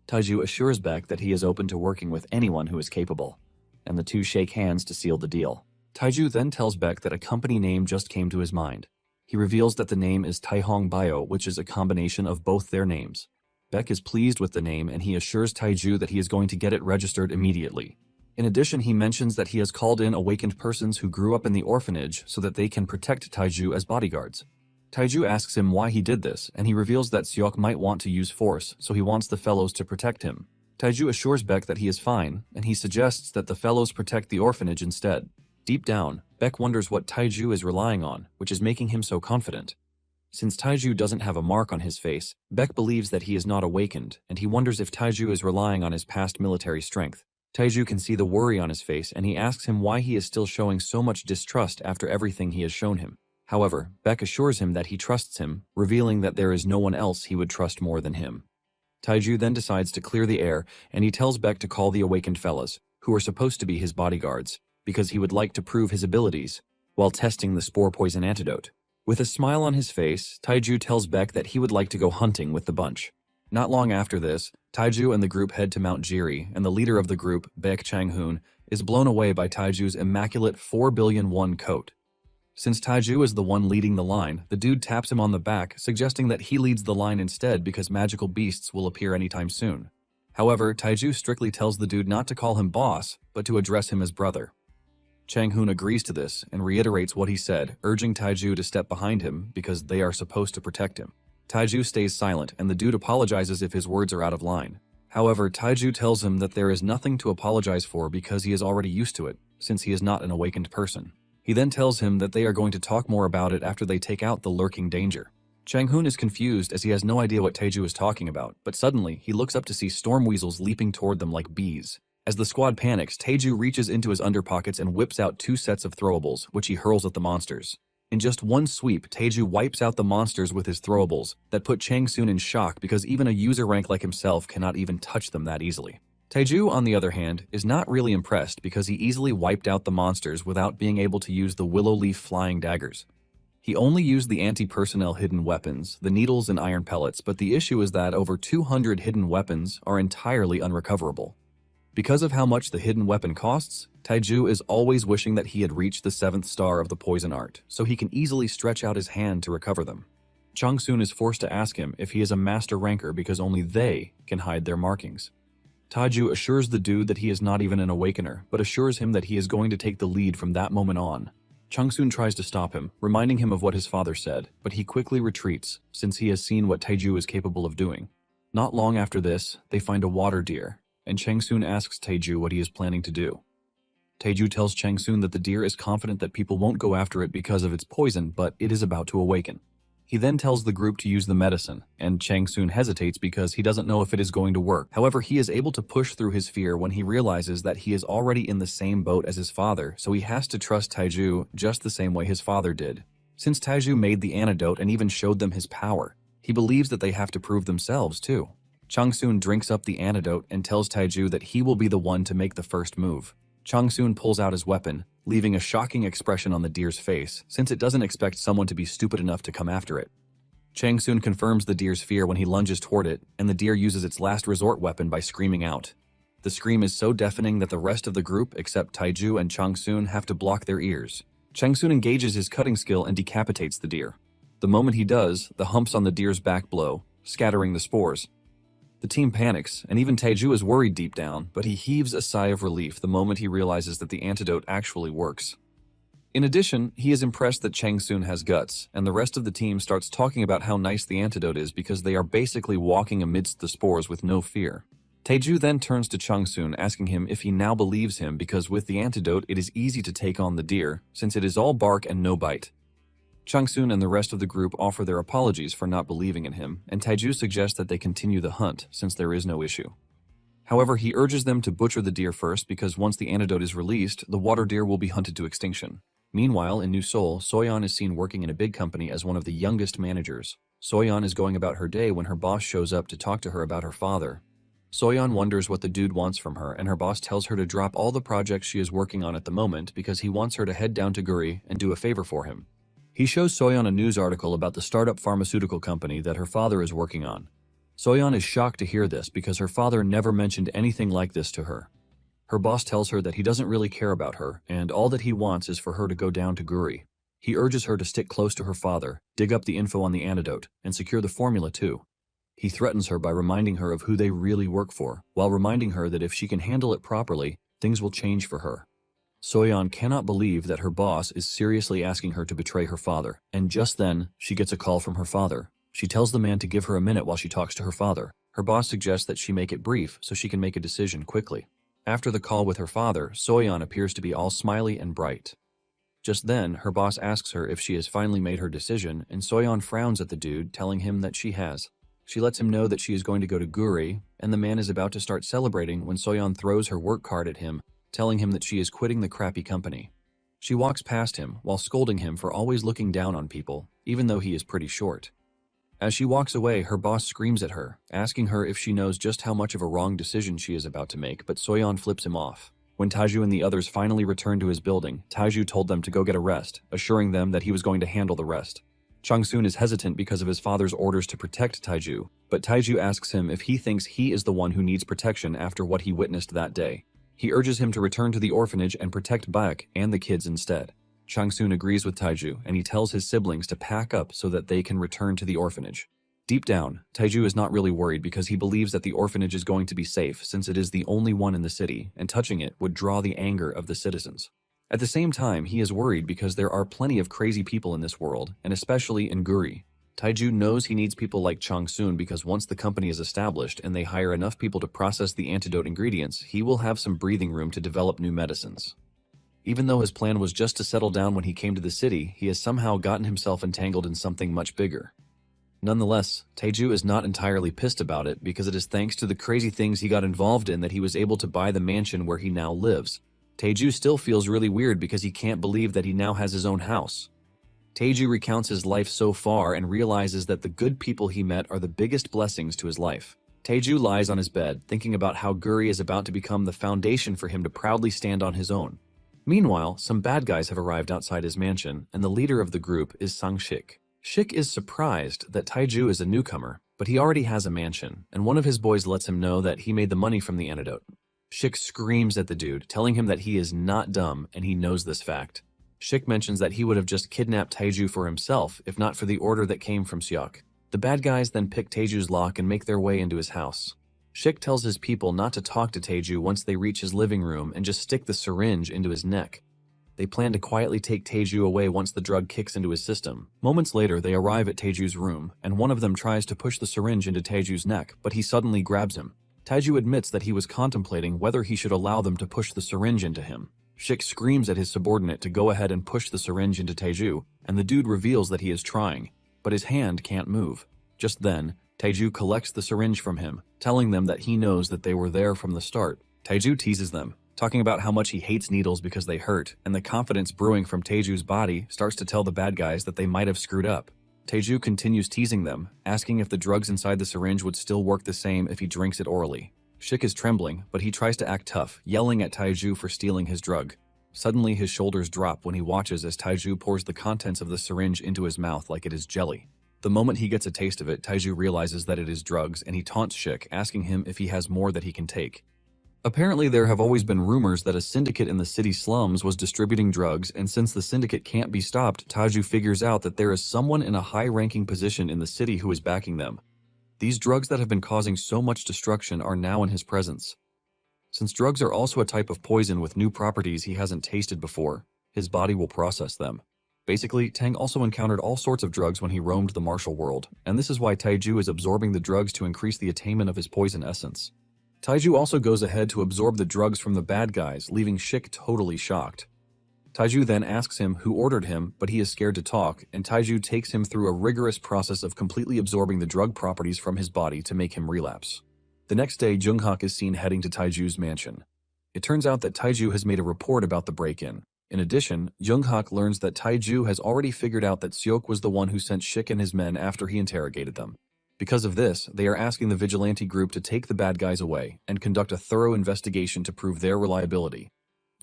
Taiju assures Baek that he is open to working with anyone who is capable, and the two shake hands to seal the deal. Taiju then tells Baek that a company name just came to his mind. He reveals that the name is Taihong Bio, which is a combination of both their names. Baek is pleased with the name, and he assures Taiju that he is going to get it registered immediately. In addition, he mentions that he has called in awakened persons who grew up in the orphanage so that they can protect Taiju as bodyguards. Taiju asks him why he did this, and he reveals that Seok might want to use force, so he wants the fellows to protect him. Taiju assures Beck that he is fine, and he suggests that the fellows protect the orphanage instead. Deep down, Beck wonders what Taiju is relying on, which is making him so confident. Since Taiju doesn't have a mark on his face, Beck believes that he is not awakened, and he wonders if Taiju is relying on his past military strength. Taiju can see the worry on his face, and he asks him why he is still showing so much distrust after everything he has shown him. However, Beck assures him that he trusts him, revealing that there is no one else he would trust more than him. Taiju then decides to clear the air, and he tells Beck to call the awakened fellas, who are supposed to be his bodyguards, because he would like to prove his abilities, while testing the spore poison antidote. With a smile on his face, Taiju tells Beck that he would like to go hunting with the bunch. Not long after this, Taiju and the group head to Mount Jiri, and the leader of the group, Baek Chang-hoon, is blown away by Taiju's immaculate 4 billion won coat. Since Taiju is the one leading the line, the dude taps him on the back, suggesting that he leads the line instead because magical beasts will appear anytime soon. However, Taiju strictly tells the dude not to call him boss, but to address him as brother. Chang-hoon agrees to this and reiterates what he said, urging Taiju to step behind him because they are supposed to protect him. Taiju stays silent, and the dude apologizes if his words are out of line. However, Taiju tells him that there is nothing to apologize for because he is already used to it, since he is not an awakened person. He then tells him that they are going to talk more about it after they take out the lurking danger. Chang-hoon is confused as he has no idea what Taiju is talking about, but suddenly he looks up to see storm weasels leaping toward them like bees. As the squad panics, Taiju reaches into his underpockets and whips out 2 sets of throwables, which he hurls at the monsters. In just one sweep, Taiju wipes out the monsters with his throwables that put Chang-soon in shock because even a user rank like himself cannot even touch them that easily. Taiju, on the other hand, is not really impressed because he easily wiped out the monsters without being able to use the willow leaf flying daggers. He only used the anti-personnel hidden weapons, the needles and iron pellets, but the issue is that over 200 hidden weapons are entirely unrecoverable. Because of how much the hidden weapon costs, Taiju is always wishing that he had reached the 7th star of the poison art, so he can easily stretch out his hand to recover them. Chang-soon is forced to ask him if he is a master ranker because only they can hide their markings. Taiju assures the dude that he is not even an awakener, but assures him that he is going to take the lead from that moment on. Chang-soon tries to stop him, reminding him of what his father said, but he quickly retreats since he has seen what Taiju is capable of doing. Not long after this, they find a water deer, and Chang-soon asks Taiju what he is planning to do. Taiju tells Chang-soon that the deer is confident that people won't go after it because of its poison, but it is about to awaken. He then tells the group to use the medicine, and Chang-soon hesitates because he doesn't know if it is going to work. However, he is able to push through his fear when he realizes that he is already in the same boat as his father, so he has to trust Taiju just the same way his father did. Since Taiju made the antidote and even showed them his power, he believes that they have to prove themselves too. Chang-soon drinks up the antidote and tells Taiju that he will be the one to make the first move. Chang-soon pulls out his weapon, leaving a shocking expression on the deer's face, since it doesn't expect someone to be stupid enough to come after it. Chang-soon confirms the deer's fear when he lunges toward it, and the deer uses its last resort weapon by screaming out. The scream is so deafening that the rest of the group, except Taiju and Chang-soon, have to block their ears. Chang-soon engages his cutting skill and decapitates the deer. The moment he does, the humps on the deer's back blow, scattering the spores. The team panics, and even Taiju is worried deep down, but he heaves a sigh of relief the moment he realizes that the antidote actually works. In addition, he is impressed that Chang-soon has guts, and the rest of the team starts talking about how nice the antidote is because they are basically walking amidst the spores with no fear. Taiju then turns to Chang-soon asking him if he now believes him because with the antidote it is easy to take on the deer, since it is all bark and no bite. Chang-soon and the rest of the group offer their apologies for not believing in him, and Taiju suggests that they continue the hunt, since there is no issue. However, he urges them to butcher the deer first because once the antidote is released, the water deer will be hunted to extinction. Meanwhile, in New Seoul, Soyeon is seen working in a big company as one of the youngest managers. Soyeon is going about her day when her boss shows up to talk to her about her father. Soyeon wonders what the dude wants from her, and her boss tells her to drop all the projects she is working on at the moment because he wants her to head down to Guri and do a favor for him. He shows Soyeon a news article about the startup pharmaceutical company that her father is working on. Soyeon is shocked to hear this because her father never mentioned anything like this to her. Her boss tells her that he doesn't really care about her, and all that he wants is for her to go down to Guri. He urges her to stick close to her father, dig up the info on the antidote, and secure the formula too. He threatens her by reminding her of who they really work for, while reminding her that if she can handle it properly, things will change for her. Soyeon cannot believe that her boss is seriously asking her to betray her father, and just then, she gets a call from her father. She tells the man to give her a minute while she talks to her father. Her boss suggests that she make it brief so she can make a decision quickly. After the call with her father, Soyeon appears to be all smiley and bright. Just then, her boss asks her if she has finally made her decision, and Soyeon frowns at the dude, telling him that she has. She lets him know that she is going to go to Guri, and the man is about to start celebrating when Soyeon throws her work card at him, telling him that she is quitting the crappy company. She walks past him while scolding him for always looking down on people, even though he is pretty short. As she walks away, her boss screams at her, asking her if she knows just how much of a wrong decision she is about to make, but Soyeon flips him off. When Taiju and the others finally return to his building, Taiju told them to go get a rest, assuring them that he was going to handle the rest. Changsoon is hesitant because of his father's orders to protect Taiju, but Taiju asks him if he thinks he is the one who needs protection after what he witnessed that day. He urges him to return to the orphanage and protect Baek and the kids instead. Changsoon agrees with Taiju, and he tells his siblings to pack up so that they can return to the orphanage. Deep down, Taiju is not really worried because he believes that the orphanage is going to be safe since it is the only one in the city, and touching it would draw the anger of the citizens. At the same time, he is worried because there are plenty of crazy people in this world, and especially in Guri. Taiju knows he needs people like Changsoon because once the company is established and they hire enough people to process the antidote ingredients, he will have some breathing room to develop new medicines. Even though his plan was just to settle down when he came to the city, he has somehow gotten himself entangled in something much bigger. Nonetheless, Taiju is not entirely pissed about it because it is thanks to the crazy things he got involved in that he was able to buy the mansion where he now lives. Taiju still feels really weird because he can't believe that he now has his own house. Taiju recounts his life so far and realizes that the good people he met are the biggest blessings to his life. Taiju lies on his bed, thinking about how Guri is about to become the foundation for him to proudly stand on his own. Meanwhile, some bad guys have arrived outside his mansion, and the leader of the group is Sang-shik. Shik is surprised that Taiju is a newcomer, but he already has a mansion, and one of his boys lets him know that he made the money from the antidote. Shik screams at the dude, telling him that he is not dumb and he knows this fact. Shik mentions that he would have just kidnapped Taiju for himself if not for the order that came from Seok. The bad guys then pick Taiju's lock and make their way into his house. Shik tells his people not to talk to Taiju once they reach his living room and just stick the syringe into his neck. They plan to quietly take Taiju away once the drug kicks into his system. Moments later, they arrive at Taiju's room, and one of them tries to push the syringe into Taiju's neck, but he suddenly grabs him. Taiju admits that he was contemplating whether he should allow them to push the syringe into him. Shik screams at his subordinate to go ahead and push the syringe into Taiju, and the dude reveals that he is trying, but his hand can't move. Just then, Taiju collects the syringe from him, telling them that he knows that they were there from the start. Taiju teases them, talking about how much he hates needles because they hurt, and the confidence brewing from Taiju's body starts to tell the bad guys that they might have screwed up. Taiju continues teasing them, asking if the drugs inside the syringe would still work the same if he drinks it orally. Shik is trembling, but he tries to act tough, yelling at Taiju for stealing his drug. Suddenly, his shoulders drop when he watches as Taiju pours the contents of the syringe into his mouth like it is jelly. The moment he gets a taste of it, Taiju realizes that it is drugs, and he taunts Shik, asking him if he has more that he can take. Apparently, there have always been rumors that a syndicate in the city slums was distributing drugs, and since the syndicate can't be stopped, Taiju figures out that there is someone in a high-ranking position in the city who is backing them. These drugs that have been causing so much destruction are now in his presence. Since drugs are also a type of poison with new properties he hasn't tasted before, his body will process them. Basically, Tang also encountered all sorts of drugs when he roamed the martial world, and this is why Taiju is absorbing the drugs to increase the attainment of his poison essence. Taiju also goes ahead to absorb the drugs from the bad guys, leaving Shik totally shocked. Taiju then asks him who ordered him, but he is scared to talk, and Taiju takes him through a rigorous process of completely absorbing the drug properties from his body to make him relapse. The next day, Junghak is seen heading to Taiju's mansion. It turns out that Taiju has made a report about the break-in. In addition, Junghak learns that Taiju has already figured out that Seok was the one who sent Shik and his men after he interrogated them. Because of this, they are asking the vigilante group to take the bad guys away and conduct a thorough investigation to prove their reliability.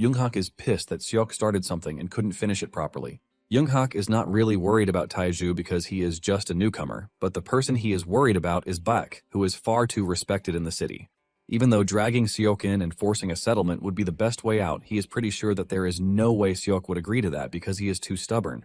Junghak is pissed that Seok started something and couldn't finish it properly. Junghak is not really worried about Taiju because he is just a newcomer, but the person he is worried about is Baek, who is far too respected in the city. Even though dragging Seok in and forcing a settlement would be the best way out, he is pretty sure that there is no way Seok would agree to that because he is too stubborn.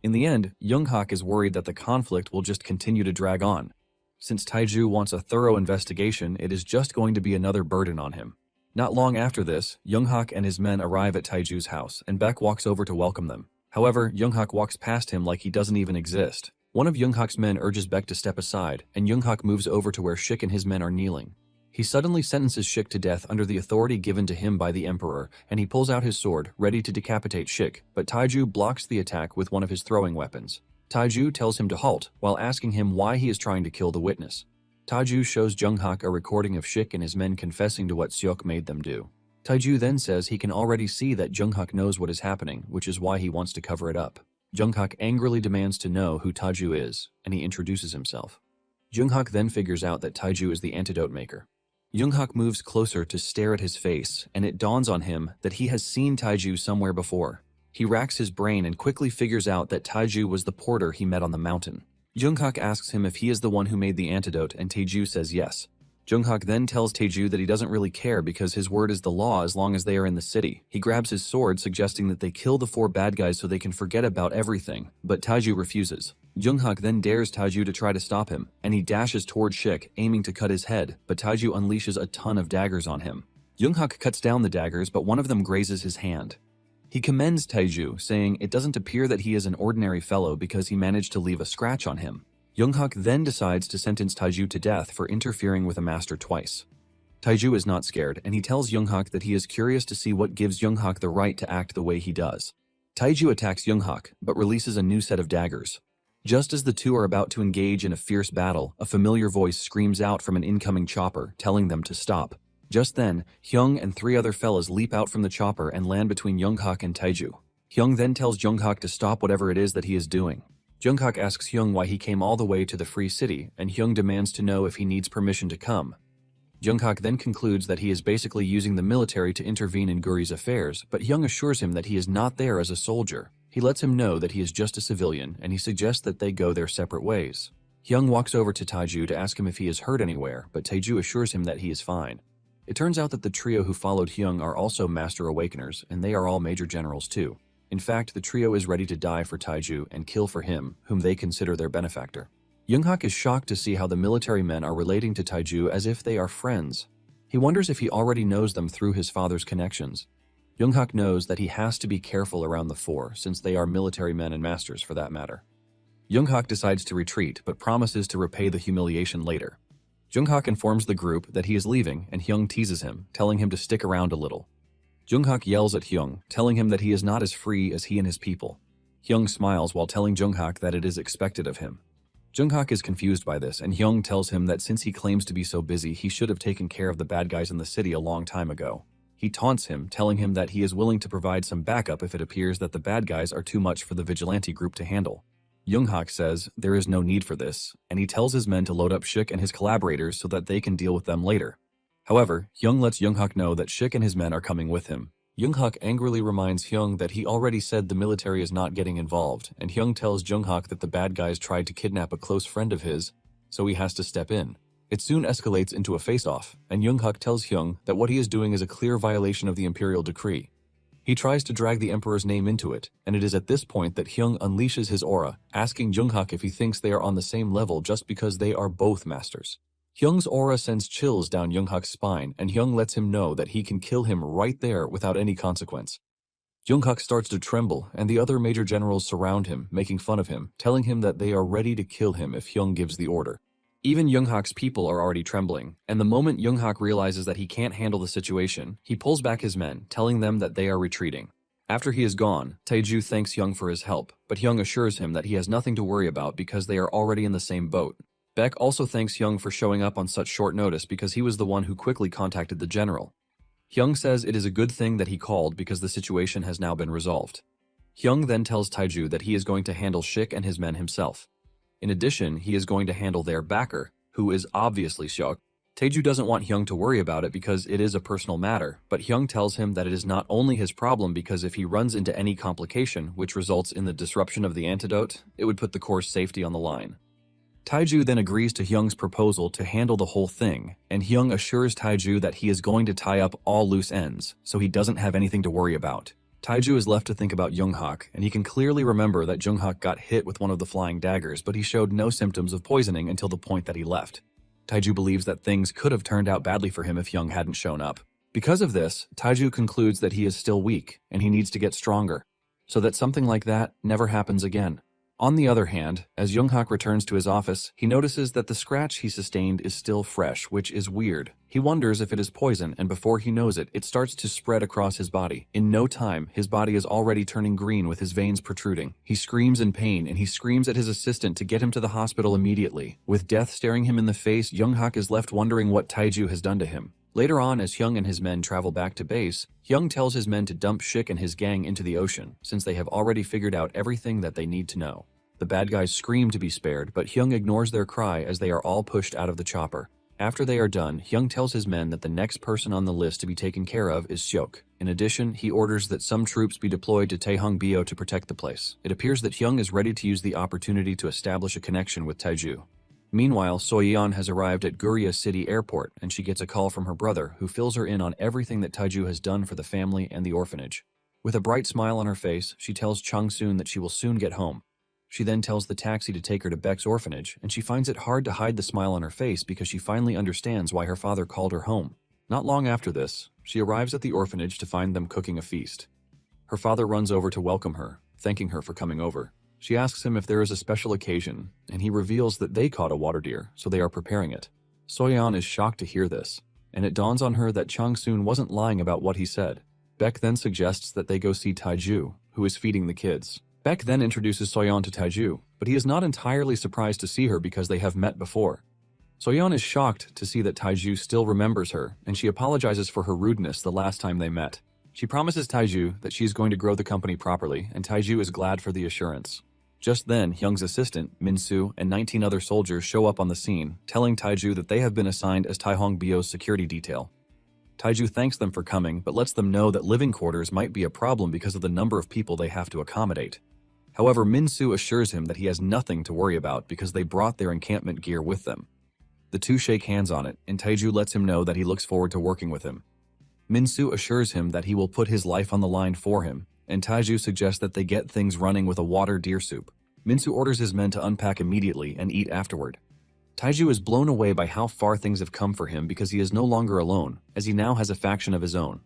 In the end, Junghak is worried that the conflict will just continue to drag on. Since Taiju wants a thorough investigation, it is just going to be another burden on him. Not long after this, Yoonghak and his men arrive at Taiju's house, and Baek walks over to welcome them. However, Yoonghak walks past him like he doesn't even exist. One of Yoonghak's men urges Baek to step aside, and Yoonghak moves over to where Shik and his men are kneeling. He suddenly sentences Shik to death under the authority given to him by the Emperor, and he pulls out his sword, ready to decapitate Shik, but Taiju blocks the attack with one of his throwing weapons. Taiju tells him to halt, while asking him why he is trying to kill the witness. Taiju shows Yoonghak a recording of Shik and his men confessing to what Seok made them do. Taiju then says he can already see that Yoonghak knows what is happening, which is why he wants to cover it up. Yoonghak angrily demands to know who Taiju is, and he introduces himself. Yoonghak then figures out that Taiju is the antidote maker. Yoonghak moves closer to stare at his face, and it dawns on him that he has seen Taiju somewhere before. He racks his brain and quickly figures out that Taiju was the porter he met on the mountain. Yoonghak asks him if he is the one who made the antidote, and Taiju says yes. Yoonghak then tells Taiju that he doesn't really care because his word is the law as long as they are in the city. He grabs his sword, suggesting that they kill the 4 bad guys so they can forget about everything, but Taiju refuses. Yoonghak then dares Taiju to try to stop him, and he dashes toward Shik, aiming to cut his head, but Taiju unleashes a ton of daggers on him. Yoonghak cuts down the daggers, but one of them grazes his hand. He commends Taiju, saying it doesn't appear that he is an ordinary fellow because he managed to leave a scratch on him. Yoonghak then decides to sentence Taiju to death for interfering with a master twice. Taiju is not scared, and he tells Yoonghak that he is curious to see what gives Yoonghak the right to act the way he does. Taiju attacks Yoonghak, but releases a new set of daggers. Just as the two are about to engage in a fierce battle, a familiar voice screams out from an incoming chopper, telling them to stop. Just then, Hyung and 3 other fellas leap out from the chopper and land between Yoonghak and Taiju. Hyung then tells Yoonghak to stop whatever it is that he is doing. Yoonghak asks Hyung why he came all the way to the Free City, and Hyung demands to know if he needs permission to come. Yoonghak then concludes that he is basically using the military to intervene in Guri's affairs, but Hyung assures him that he is not there as a soldier. He lets him know that he is just a civilian, and he suggests that they go their separate ways. Hyung walks over to Taiju to ask him if he is hurt anywhere, but Taiju assures him that he is fine. It turns out that the trio who followed Hyung are also Master Awakeners, and they are all Major Generals too. In fact, the trio is ready to die for Taiju and kill for him, whom they consider their benefactor. Yoonghak is shocked to see how the military men are relating to Taiju as if they are friends. He wonders if he already knows them through his father's connections. Yoonghak knows that he has to be careful around the 4, since they are military men and masters for that matter. Yoonghak decides to retreat, but promises to repay the humiliation later. Yoonghak informs the group that he is leaving, and Hyung teases him, telling him to stick around a little. Yoonghak yells at Hyung, telling him that he is not as free as he and his people. Hyung smiles while telling Yoonghak that it is expected of him. Yoonghak is confused by this, and Hyung tells him that since he claims to be so busy, he should have taken care of the bad guys in the city a long time ago. He taunts him, telling him that he is willing to provide some backup if it appears that the bad guys are too much for the vigilante group to handle. Yoonghak says there is no need for this, and he tells his men to load up Shik and his collaborators so that they can deal with them later. However, Hyung lets Yoonghak know that Shik and his men are coming with him. Yoonghak angrily reminds Hyung that he already said the military is not getting involved, and Hyung tells Yoonghak that the bad guys tried to kidnap a close friend of his, so he has to step in. It soon escalates into a face-off, and Yoonghak tells Hyung that what he is doing is a clear violation of the imperial decree. He tries to drag the Emperor's name into it, and it is at this point that Hyung unleashes his aura, asking Yoonghak if he thinks they are on the same level just because they are both masters. Hyung's aura sends chills down Yoonghak's spine, and Hyung lets him know that he can kill him right there without any consequence. Yoonghak starts to tremble, and the other major generals surround him, making fun of him, telling him that they are ready to kill him if Hyung gives the order. Even Yoonghak's people are already trembling, and the moment Yoonghak realizes that he can't handle the situation, he pulls back his men, telling them that they are retreating. After he is gone, Taiju thanks Hyung for his help, but Hyung assures him that he has nothing to worry about because they are already in the same boat. Baek also thanks Hyung for showing up on such short notice because he was the one who quickly contacted the general. Hyung says it is a good thing that he called because the situation has now been resolved. Hyung then tells Taiju that he is going to handle Shik and his men himself. In addition, he is going to handle their backer, who is obviously Seok. Taiju doesn't want Hyung to worry about it because it is a personal matter, but Hyung tells him that it is not only his problem because if he runs into any complication, which results in the disruption of the antidote, it would put the Corps' safety on the line. Taiju then agrees to Hyung's proposal to handle the whole thing, and Hyung assures Taiju that he is going to tie up all loose ends, so he doesn't have anything to worry about. Taiju is left to think about Yoonghak, and he can clearly remember that Yoonghak got hit with one of the flying daggers, but he showed no symptoms of poisoning until the point that he left. Taiju believes that things could have turned out badly for him if Hyung hadn't shown up. Because of this, Taiju concludes that he is still weak and he needs to get stronger, so that something like that never happens again. On the other hand, as Yoonghak returns to his office, he notices that the scratch he sustained is still fresh, which is weird. He wonders if it is poison, and before he knows it, it starts to spread across his body. In no time, his body is already turning green with his veins protruding. He screams in pain, and he screams at his assistant to get him to the hospital immediately. With death staring him in the face, Yoonghak is left wondering what Taiju has done to him. Later on, as Hyung and his men travel back to base, Hyung tells his men to dump Shik and his gang into the ocean, since they have already figured out everything that they need to know. The bad guys scream to be spared, but Hyung ignores their cry as they are all pushed out of the chopper. After they are done, Hyung tells his men that the next person on the list to be taken care of is Seok. In addition, he orders that some troops be deployed to Taehangbyo to protect the place. It appears that Hyung is ready to use the opportunity to establish a connection with Taiju. Meanwhile, Soyeon has arrived at Gurye City Airport, and she gets a call from her brother, who fills her in on everything that Taiju has done for the family and the orphanage. With a bright smile on her face, she tells Changsoon that she will soon get home. She then tells the taxi to take her to Beck's orphanage, and she finds it hard to hide the smile on her face because she finally understands why her father called her home. Not long after this, she arrives at the orphanage to find them cooking a feast. Her father runs over to welcome her, thanking her for coming over. She asks him if there is a special occasion, and he reveals that they caught a water deer, so they are preparing it. Soyeon is shocked to hear this, and it dawns on her that Changsoon wasn't lying about what he said. Beck then suggests that they go see Taiju, who is feeding the kids. Beck then introduces Soyeon to Taiju, but he is not entirely surprised to see her because they have met before. Soyeon is shocked to see that Taiju still remembers her, and she apologizes for her rudeness the last time they met. She promises Taiju that she is going to grow the company properly, and Taiju is glad for the assurance. Just then, Hyung's assistant, Min-soo, and 19 other soldiers show up on the scene, telling Taiju that they have been assigned as Taehangbyo's security detail. Taiju thanks them for coming, but lets them know that living quarters might be a problem because of the number of people they have to accommodate. However, Min-soo assures him that he has nothing to worry about because they brought their encampment gear with them. The two shake hands on it, and Taiju lets him know that he looks forward to working with him. Min-soo assures him that he will put his life on the line for him, and Taiju suggests that they get things running with a water deer soup. Min-soo orders his men to unpack immediately and eat afterward. Taiju is blown away by how far things have come for him because he is no longer alone, as he now has a faction of his own.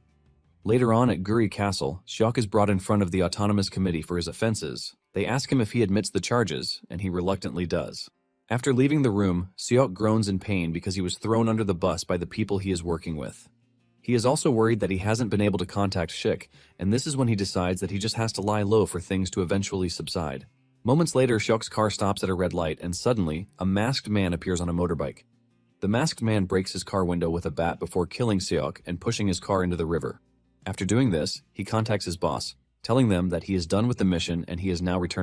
Later on at Guri Castle, Seok is brought in front of the Autonomous Committee for his offenses. They ask him if he admits the charges, and he reluctantly does. After leaving the room, Seok groans in pain because he was thrown under the bus by the people he is working with. He is also worried that he hasn't been able to contact Shik, and this is when he decides that he just has to lie low for things to eventually subside. Moments later, Seok's car stops at a red light, and suddenly, a masked man appears on a motorbike. The masked man breaks his car window with a bat before killing Seok and pushing his car into the river. After doing this, he contacts his boss, telling them that he is done with the mission and he is now returning